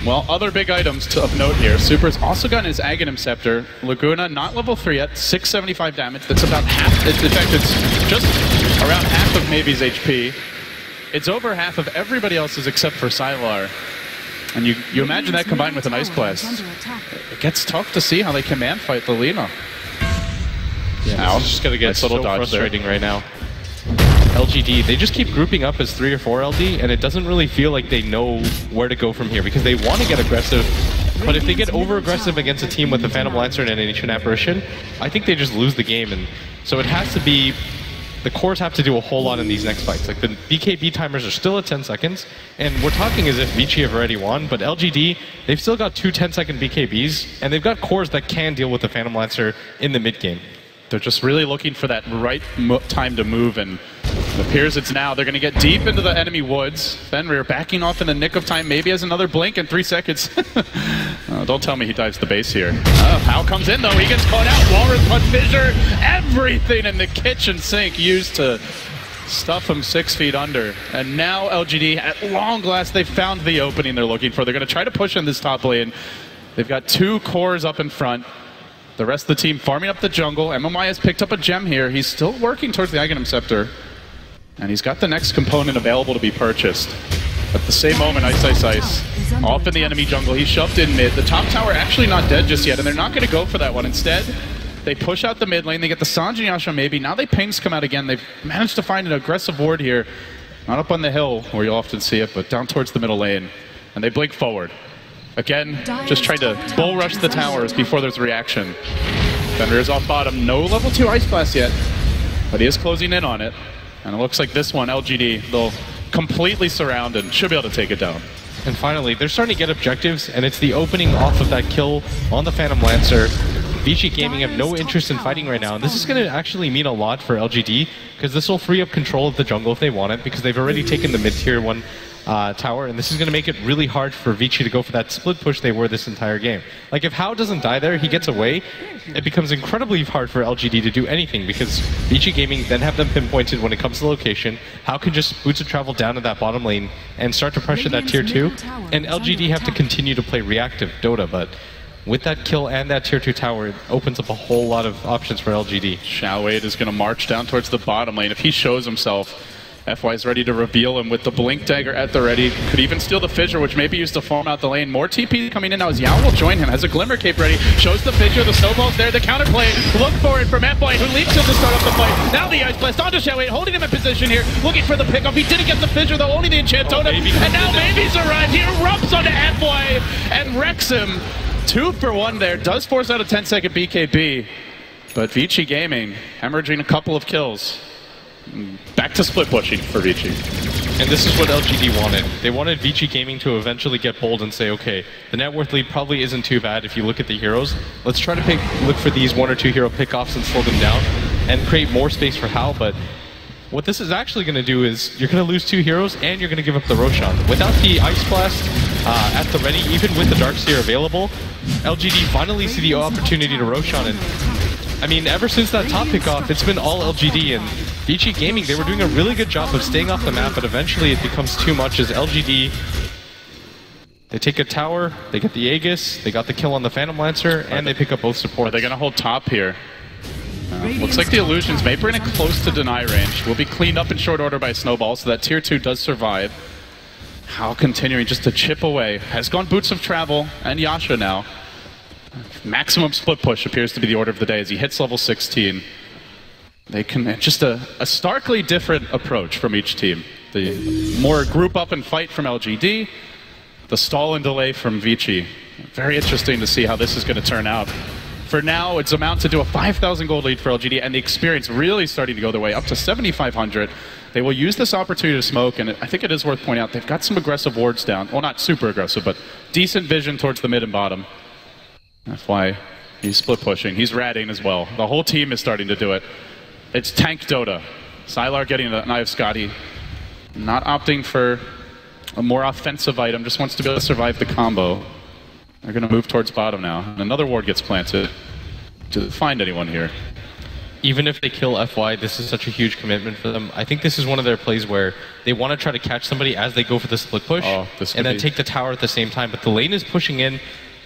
well, other big items of note here. Super's also got his Aghanim Scepter. Laguna, not level 3 yet, 675 damage. That's about half. In fact, it's just around half of Maybe's HP. It's over half of everybody else's except for Sylar. And you imagine that combined with an Ice Blast. It gets tough to see how they command fight the Lina. Yeah, it's just gonna get so frustrating right now. LGD, they just keep grouping up as 3 or 4 LD, and it doesn't really feel like they know where to go from here because they want to get aggressive, but if they get over-aggressive against a team with a Phantom Lancer and an Ancient Apparition, I think they just lose the game. And so it has to be, the cores have to do a whole lot in these next fights. Like the BKB timers are still at 10 seconds, and we're talking as if Vici have already won, but LGD, they've still got 2 10-second BKBs, and they've got cores that can deal with the Phantom Lancer in the mid-game. They're just really looking for that right time to move, and it appears it's now. They're going to get deep into the enemy woods. Fenrir backing off in the nick of time, maybe has another blink in 3 seconds. Don't tell me he dives the base here. Hao comes in though, he gets caught out. Walrus Punch Fissure, everything in the kitchen sink used to stuff him 6 feet under. And now LGD, at long last, they found the opening they're looking for. They're going to try to push in this top lane. They've got 2 cores up in front. The rest of the team farming up the jungle. MMI has picked up a gem here. He's still working towards the Aghanim Scepter. And he's got the next component available to be purchased. At the same moment, Ice off in the enemy jungle. He's shoved in mid. The top tower actually not dead just yet, and they're not going to go for that one. Instead, they push out the mid lane. They get the Sanji Yasha maybe. Now they pings come out again. They've managed to find an aggressive ward here. Not up on the hill, where you'll often see it, but down towards the middle lane. And they blink forward. Again, just trying to bull rush the towers before there's a reaction. Fender is off bottom. No level 2 Ice Blast yet, but he is closing in on it. And it looks like this one, LGD, they'll completely surround and should be able to take it down. And finally, they're starting to get objectives, and it's the opening off of that kill on the Phantom Lancer. Vici Gaming have no interest in fighting right now, and this is going to actually mean a lot for LGD, because this will free up control of the jungle if they want it, because they've already taken the mid-tier 1 tower, and this is going to make it really hard for Vici to go for that split push they were this entire game. Like, if Hao doesn't die there, he gets away, it becomes incredibly hard for LGD to do anything, because Vici Gaming then have them pinpointed when it comes to location. Hao can just boots of travel down to that bottom lane and start to pressure that tier 2, and LGD have to continue to play reactive Dota, but with that kill and that tier 2 tower, it opens up a whole lot of options for LGD. Xiao Wade is going to march down towards the bottom lane. If he shows himself, FY is ready to reveal him with the Blink Dagger at the ready. Could even steal the Fissure, which may be used to farm out the lane. More TP coming in now as Yao will join him. Has a Glimmer Cape ready. Shows the Fissure. The Snowball's there. The counterplay. Look for it from FY, who leaps in to start up the fight. Now the Ice Blast onto Xiao Wade, holding him in position here. Looking for the pickup. He didn't get the Fissure, though. Only the Enchant Totem. And now Baby's arrived. He erupts onto FY and wrecks him. 2 for 1 there. Does force out a 10-second BKB. But Vici Gaming hemorrhaging a couple of kills. Back to split pushing for Vici. And this is what LGD wanted. They wanted Vici Gaming to eventually get bold and say, okay, the net worth lead probably isn't too bad if you look at the heroes. Let's try to look for these 1 or 2 hero pickoffs and slow them down and create more space for Hao. But what this is actually going to do is you're going to lose 2 heroes and you're going to give up the Roshan. Without the Ice Blast at the ready, even with the Darkseer available, LGD finally see the opportunity to Roshan. And I mean, ever since that top pickoff, it's been all LGD, and Vici Gaming, they were doing a really good job of staying off the map, but eventually it becomes too much as LGD, they take a tower, they get the Aegis, they got the kill on the Phantom Lancer, and they pick up both supports. Are they going to hold top here? Looks like the Illusions may bring it close to deny range. Will be cleaned up in short order by Snowball, so that tier 2 does survive. Hao continuing just to chip away. Has gone Boots of Travel, and Yasha now. Maximum split push appears to be the order of the day as he hits level 16. They can just a starkly different approach from each team. The more group up and fight from LGD, the stall and delay from Vici. Very interesting to see how this is going to turn out. For now, it's amounted to a 5,000 gold lead for LGD, and the experience really starting to go their way, up to 7,500. They will use this opportunity to smoke, and I think it is worth pointing out, they've got some aggressive wards down. Well, not super aggressive, but decent vision towards the mid and bottom. That's why he's split pushing. He's ratting as well. The whole team is starting to do it. It's tank Dota. Sylar getting an Eye of Scotty. Not opting for a more offensive item, just wants to be able to survive the combo. They're going to move towards bottom now. And another ward gets planted to find anyone here. Even if they kill FY, this is such a huge commitment for them. I think this is one of their plays where they want to try to catch somebody as they go for the split push, and then take the tower at the same time. But the lane is pushing in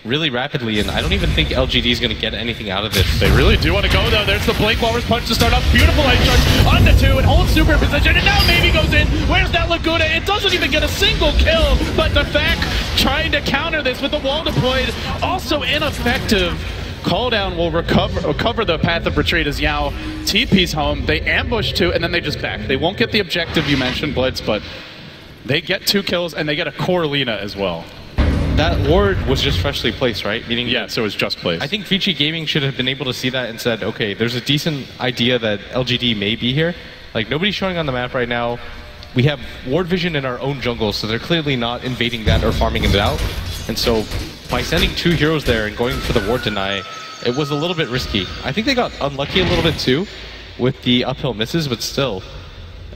really rapidly, and I don't even think LGD is going to get anything out of this. They really do want to go, though. There's the Blink Walrus punch to start off. Beautiful ice charge on the 2, and holds super position, and now maybe goes in. Where's that Laguna? It doesn't even get a single kill, but the fact trying to counter this with the wall deployed, also ineffective. Call down will recover the path of retreat as Yao TP's home. They ambush 2, and then they just back. They won't get the objective you mentioned, Blitz, but they get 2 kills, and they get a core Lina as well. That ward was just freshly placed, right? Meaning, yes, it was just placed. I think Vici Gaming should have been able to see that and said, okay, there's a decent idea that LGD may be here. Like, nobody's showing on the map right now. We have ward vision in our own jungle, so they're clearly not invading that or farming it out. And so, by sending 2 heroes there and going for the ward deny, it was a little bit risky. I think they got unlucky a little bit too with the uphill misses, but still,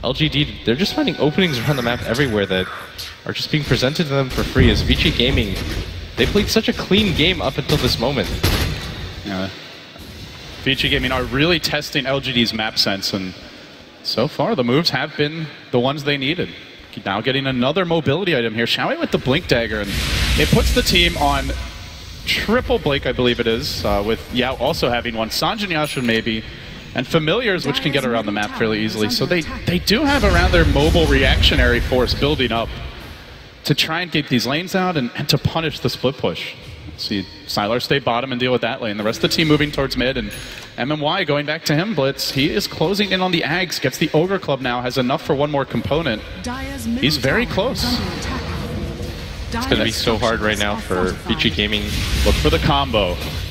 LGD, they're just finding openings around the map everywhere that are just being presented to them for free. As Vici Gaming, they played such a clean game up until this moment. Yeah. Vici Gaming are really testing LGD's map sense, and So far, the moves have been the ones they needed. Now getting another mobility item here. Xiaowei with the Blink Dagger, and it puts the team on triple Blink, I believe it is, with Yao also having one, Sanjin Yashin maybe, and Familiars, which can get around the map fairly easily. So they do have around their mobile reactionary force building up to try and get these lanes out and to punish the split push. See Sylar stay bottom and deal with that lane. The rest of the team moving towards mid, and MMY going back to him, Blitz. He is closing in on the Ags, gets the Ogre Club now, has enough for one more component. He's very close. It's going to be so hard right now for Vici Gaming. Look for the combo.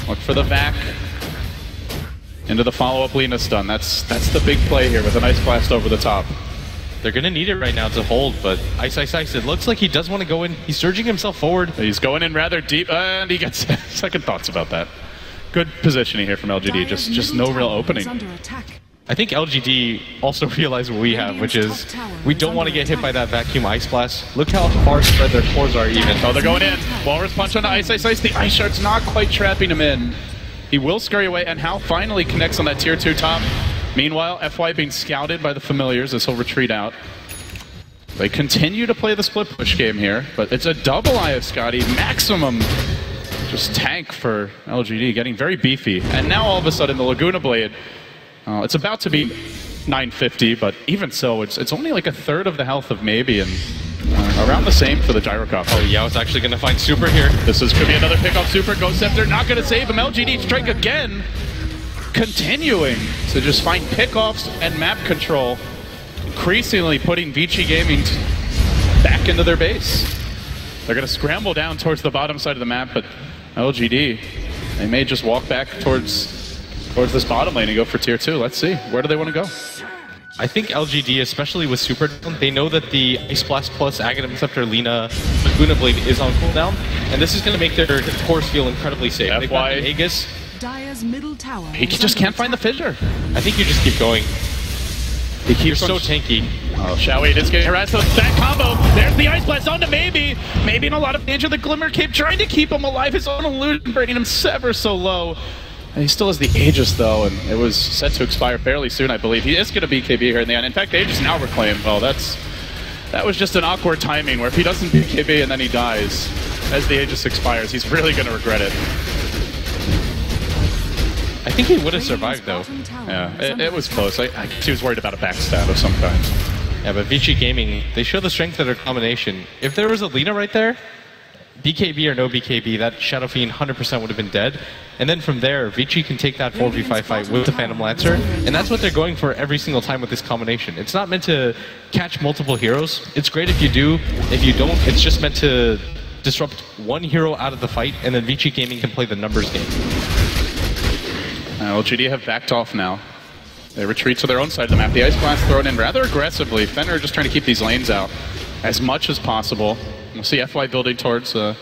Look for the vac. Into the follow-up Lina stun. That's the big play here with a nice blast over the top. They're going to need it right now to hold, but Ice, it looks like he does want to go in. He's surging himself forward. He's going in rather deep, and he gets second thoughts about that. Good positioning here from LGD, just no real opening. I think LGD also realized what we have, which is we don't want to get hit by that vacuum Ice Blast. Look how far spread their cores are even. Oh, they're going in. Walrus punch on the Ice. The Ice Shard's not quite trapping him in. He will scurry away, and Hal finally connects on that tier 2 top. Meanwhile, FY being scouted by the Familiars as he'll retreat out. They continue to play the split push game here, but it's a double Eye of Scotty. Maximum just tank for LGD, getting very beefy. And now all of a sudden the Laguna Blade, it's about to be 950, but even so, it's only like a third of the health of Maybe, and around the same for the Gyrocop. Oh, Yao's actually going to find Super here. Could be another pick off Super. Ghost Scepter not going to save him. LGD strike again. Continuing to just find pickoffs and map control, increasingly putting Vici Gaming back into their base. They're going to scramble down towards the bottom side of the map, but LGD, they may just walk back towards this bottom lane and go for tier 2. Let's see. Where do they want to go? I think LGD, especially with Super, they know that the Ice Blast plus Aghanim Scepter Lina Laguna Blade is on cooldown, and this is going to make their cores feel incredibly safe. They've got the Aegis. Middle tower. He just can't find the fissure. I think you just keep going. You're so tanky. Oh, Xiaowei is getting harassed with that combo. There's the Ice Blast onto Maybe. Maybe in a lot of danger. The Glimmer Cape trying to keep him alive. His own illusion bringing him ever so low. And he still has the Aegis though, and it was set to expire fairly soon, I believe. He is going to BKB here in the end. In fact, Aegis now reclaimed. Well, that was just an awkward timing where if he doesn't BKB and then he dies as the Aegis expires, he's really going to regret it. I think he would have survived, though. Yeah, it was close. I guess he was worried about a backstab of some kind. Yeah, but Vici Gaming, they show the strength of their combination. If there was a Lina right there, BKB or no BKB, that Shadow Fiend 100% would have been dead. And then from there, Vici can take that 4v5 fight with the Phantom Lancer, and that's what they're going for every single time with this combination. It's not meant to catch multiple heroes. It's great if you do. If you don't, it's just meant to disrupt one hero out of the fight, and then Vici Gaming can play the numbers game. LGD have backed off now. They retreat to their own side of the map. The Ice Blast thrown in rather aggressively. Fenrir just trying to keep these lanes out as much as possible. We'll see FY building towards a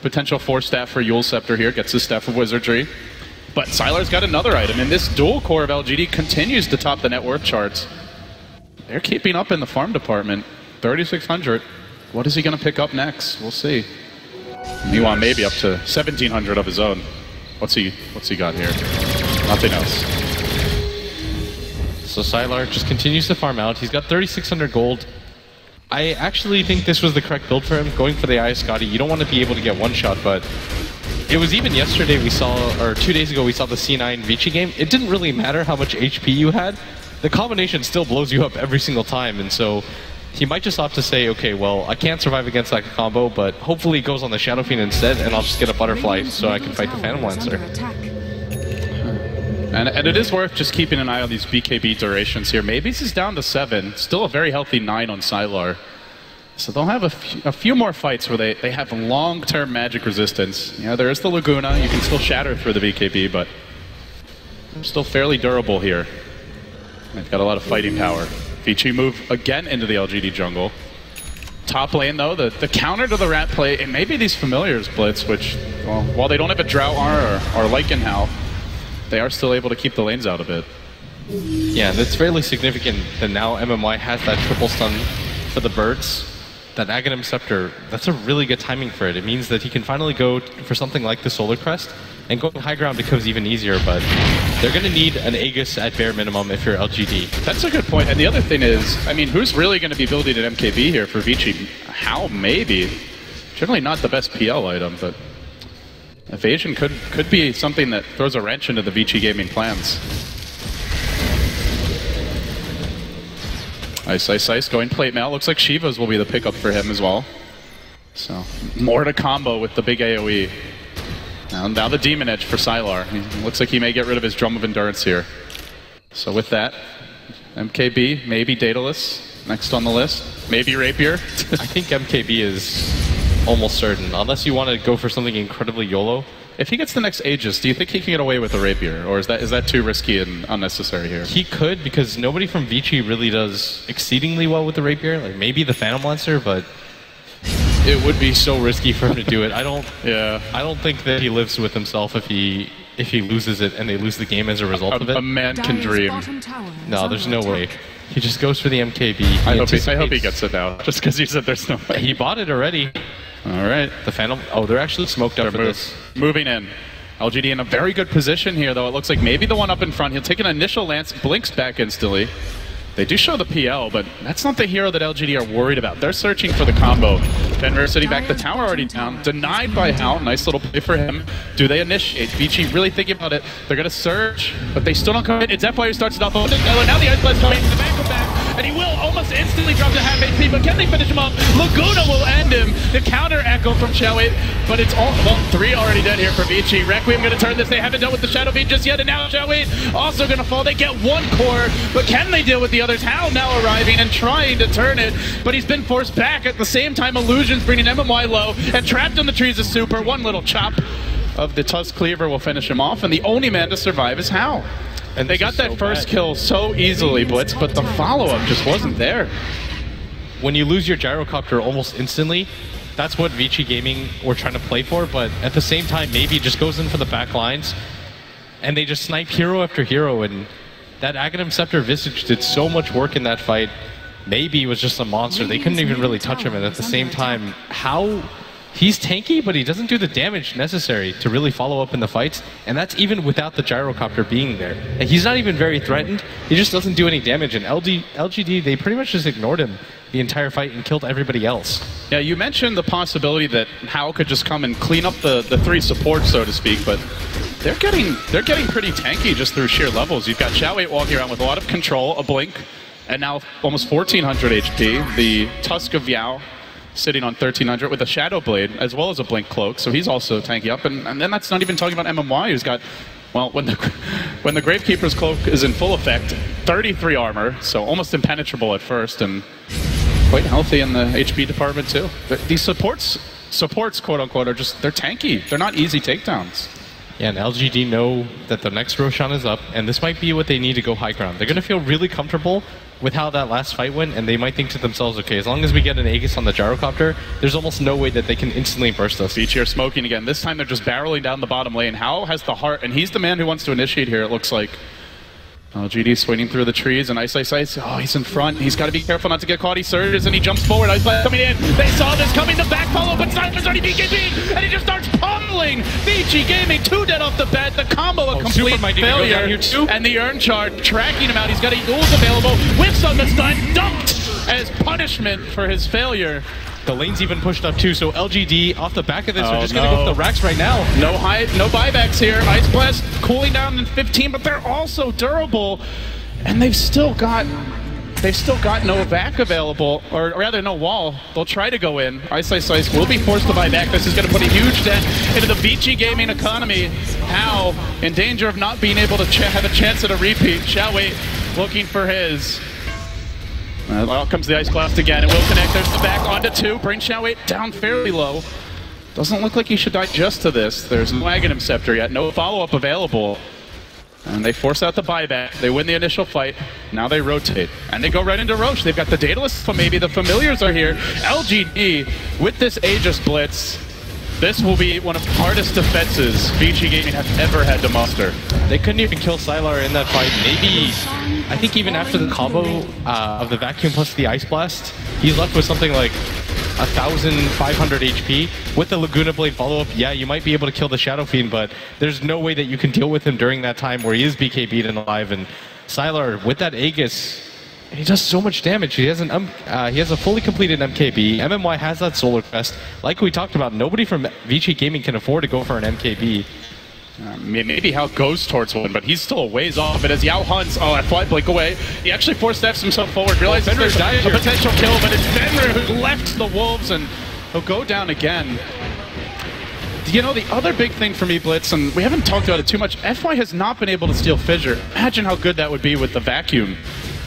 potential 4-staff for Yule Scepter here. Gets his Staff of Wizardry. But Sylar's got another item, and this dual core of LGD continues to top the net worth charts. They're keeping up in the farm department. 3,600. What is he going to pick up next? We'll see. Meanwhile, maybe up to 1,700 of his own. What's he got here? Nothing else. So Sylar just continues to farm out. He's got 3,600 gold. I actually think this was the correct build for him, going for the Eye of Scotty. You don't want to be able to get one shot, but it was even yesterday we saw, or 2 days ago we saw the C9 Vici game. It didn't really matter how much HP you had. The combination still blows you up every single time, and so he might just opt to say, okay, well, I can't survive against that combo, but hopefully it goes on the Shadow Fiend instead, and I'll just get a Butterfly so I can fight the Phantom Lancer. And it is worth just keeping an eye on these BKB durations here. Maybe this is down to 7. Still a very healthy 9 on Sylar. So they'll have a few more fights where they have long-term magic resistance. Yeah, there is the Laguna. You can still shatter through the BKB, but they're still fairly durable here. They've got a lot of fighting power. Vici move again into the LGD jungle. Top lane, though, the counter to the rat play, and maybe these Familiars blitz, which, well, while they don't have a Drow R or Lycanhal, they are still able to keep the lanes out a bit. Yeah, that's fairly significant that now MMY has that triple stun for the birds. that Aghanim Scepter, that's a really good timing for it. It means that he can finally go for something like the Solar Crest, and going high ground becomes even easier, but they're going to need an Aegis at bare minimum if you're LGD. That's a good point. And the other thing is, I mean, who's really going to be building an MKB here for Vici? How maybe? Generally not the best PL item, but evasion could be something that throws a wrench into the Vici gaming plans. Ice going plate mail. Looks like Shiva's will be the pickup for him as well. So more to combo with the big AoE. Now the Demon Edge for Sylar. Looks like he may get rid of his Drum of Endurance here. So with that, MKB, maybe Daedalus, next on the list. Maybe Rapier. I think MKB is almost certain, unless you want to go for something incredibly YOLO. If he gets the next Aegis, do you think he can get away with a Rapier? Or is that too risky and unnecessary here? He could, because nobody from Vici really does exceedingly well with the Rapier. Like maybe the Phantom Lancer, but it would be so risky for him to do it. I don't think that he lives with himself if he loses it and they lose the game as a result of it. A man can dream. No, there's no way. He just goes for the MKB. I hope he gets it now, just because you said there's no way. He bought it already. All right. The Phantom. Oh, they're actually smoked up for this. Moving in. LGD in a very good position here, though. It looks like maybe the one up in front. He'll take an initial lance, blinks back instantly. They do show the PL, but that's not the hero that LGD are worried about. They're searching for the combo. Fenrir sitting back, the tower already down. Denied by Hal. Nice little play for him. Do they initiate? Vici really thinking about it. They're going to surge, but they still don't come in. It's F-Wire who starts it off. Now the Ice Blast coming in the back of back, and he will almost instantly drop to half HP, but can they finish him up? Laguna will end him. The counter echo from Shao-Wei, but it's all, well, 3 already dead here for Vici. Requiem going to turn this. They haven't dealt with the Shadow Beam just yet, and now Shao-Wei also going to fall. They get 1 core, but can they deal with the others? Hal now arriving and trying to turn it, but he's been forced back. At the same time, Illusion's bringing MMY low, and trapped on the trees is Super. 1 little chop of the Tusk Cleaver will finish him off, and the only man to survive is Hal. And they got that first kill so easily, Blitz, but the follow-up just wasn't there. When you lose your gyrocopter almost instantly, that's what Vici Gaming were trying to play for, but at the same time, maybe just goes in for the back lines, and they just snipe hero after hero, and that Aghanim Scepter Visage did so much work in that fight. Maybe he was just a monster. They couldn't even really touch him, and at the same time, how he's tanky, but he doesn't do the damage necessary to really follow up in the fights, and that's even without the gyrocopter being there. And he's not even very threatened. He just doesn't do any damage, and LGD, they pretty much just ignored him the entire fight and killed everybody else. Yeah, you mentioned the possibility that Hal could just come and clean up the 3 supports, so to speak, but they're getting pretty tanky just through sheer levels. You've got Shao-Wei walking around with a lot of control, a blink, and now almost 1400 HP. The Tusk of Yao sitting on 1300 with a Shadow Blade as well as a Blink Cloak, so he's also tanky up. And then that's not even talking about MMY, who's got, well, when the Gravekeeper's Cloak is in full effect, 33 armor, so almost impenetrable at first, and quite healthy in the HP department too. These supports, quote unquote, are just, they're tanky. They're not easy takedowns. Yeah, and LGD know that the next Roshan is up, and this might be what they need to go high ground. They're going to feel really comfortable with how that last fight went, and they might think to themselves, okay, as long as we get an Aegis on the gyrocopter, there's almost no way that they can instantly burst us. Vici are smoking again. This time they're just barreling down the bottom lane. Hal has the heart, and he's the man who wants to initiate here, it looks like. LGD swinging through the trees, and Ice. Oh, he's in front. He's got to be careful not to get caught. He surges, and he jumps forward. Ice Blast coming in. They saw this coming. The back follow, but Simon's already BKB, and he just starts pummeling. Vici Gaming, 2 dead off the bat. The combo a complete failure. Here too. And the Urn Shard tracking him out. He's got Eagles available. Whiffs on the stun, dumped as punishment for his failure. The lane's even pushed up too, so LGD off the back of this are just going to go for the racks right now. No buybacks here. Ice Blast cooling down in 15, but they're also durable, and they've still got no vac available, or rather no wall. They'll try to go in. Ice will be forced to buy back. This is going to put a huge dent into the Vici Gaming economy. Hal in danger of not being able to have a chance at a repeat. Shao-Wei looking for his. Out comes the Ice Blast again. It will connect. There's the back onto 2. Bring Shao-Wei down fairly low. Doesn't look like he should die just to this. There's no Aghanim Scepter yet. No follow-up available. And they force out the buyback. They win the initial fight. Now they rotate. And they go right into Roche. They've got the Daedalus, maybe the Familiars are here. LGD with this Aegis Blitz. This will be one of the hardest defenses Vici Gaming have ever had to muster. They couldn't even kill Sylar in that fight. Maybe, I think even after the combo of the Vacuum plus the Ice Blast, he's left with something like 1,500 HP. With the Laguna Blade follow-up, yeah, you might be able to kill the Shadow Fiend, but there's no way that you can deal with him during that time where he is BKB'd and alive. And Sylar, with that Aegis, he does so much damage. He has a fully completed MKB. MMY has that Solar Crest. Like we talked about, nobody from Vici Gaming can afford to go for an MKB. Maybe Hao goes towards one, but he's still a ways off. But as Yao hunts, FY blink away. He actually force-steps himself forward, realizes there's a potential kill, but it's Fenrir who left the Wolves, and he'll go down again. You know, the other big thing for me, Blitz, and we haven't talked about it too much, FY has not been able to steal Fissure. Imagine how good that would be with the Vacuum.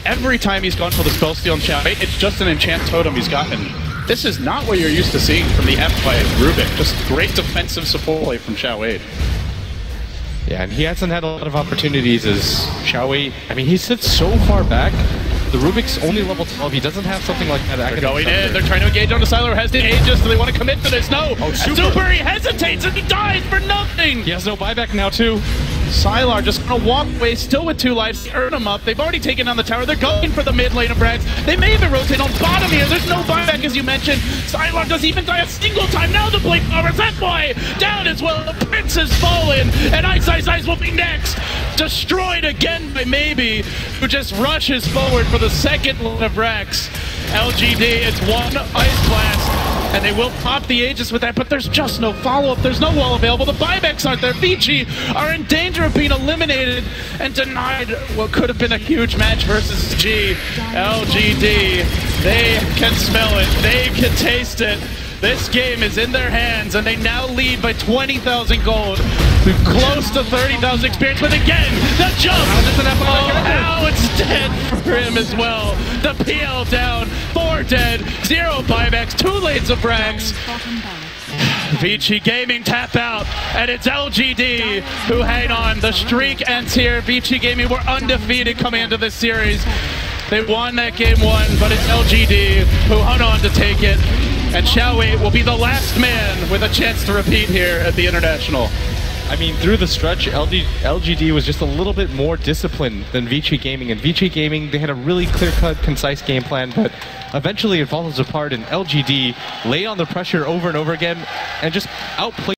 Every time he's gone for the spell steal and Xiao 8, it's just an enchant totem he's gotten. This is not what you're used to seeing from the FY Rubik. Just great defensive support play from Xiao 8. Yeah, and he hasn't had a lot of opportunities as Xiao 8. I mean, he sits so far back. The Rubik's only level 12. He doesn't have something like that. They're going in. They're trying to engage onto Sylar, who has the Aegis. Do they want to commit to this? No. Oh, Super. He hesitates and he dies for nothing. He has no buyback now, too. Sylar just gonna walk away, still with 2 lives. They earn him up. They've already taken down the tower. They're going for the mid lane of Brax. They may even rotate on bottom here. There's no buyback, as you mentioned. Sylar doesn't even die a single time. Now the blink covers that boy down as well. The Prince has fallen, and Ice will be next. Destroyed again by Maybe, who just rushes forward for the second line of Brax. LGD, it's one Ice Blast, and they will pop the Aegis with that, but there's just no follow-up. There's no wall available. The buybacks aren't there. Vici are in danger of being eliminated and denied what could have been a huge match versus G. LGD, they can smell it. They can taste it. This game is in their hands, and they now lead by 20,000 gold. Close to 30,000 experience, but again, the jump! Now it's dead for him as well. The PL down, 4 dead, 0 buybacks, 2 lanes of Brax. Vici Gaming tap out, and it's LGD who hang on. The streak ends here. Vici Gaming were undefeated coming into this series. They won that game 1, but it's LGD who hung on to take it. And Xiao 8 will be the last man with a chance to repeat here at the International. I mean, through the stretch, LGD was just a little bit more disciplined than Vici Gaming. And Vici Gaming, they had a really clear-cut, concise game plan, but eventually it falls apart, and LGD lay on the pressure over and over again and just outplay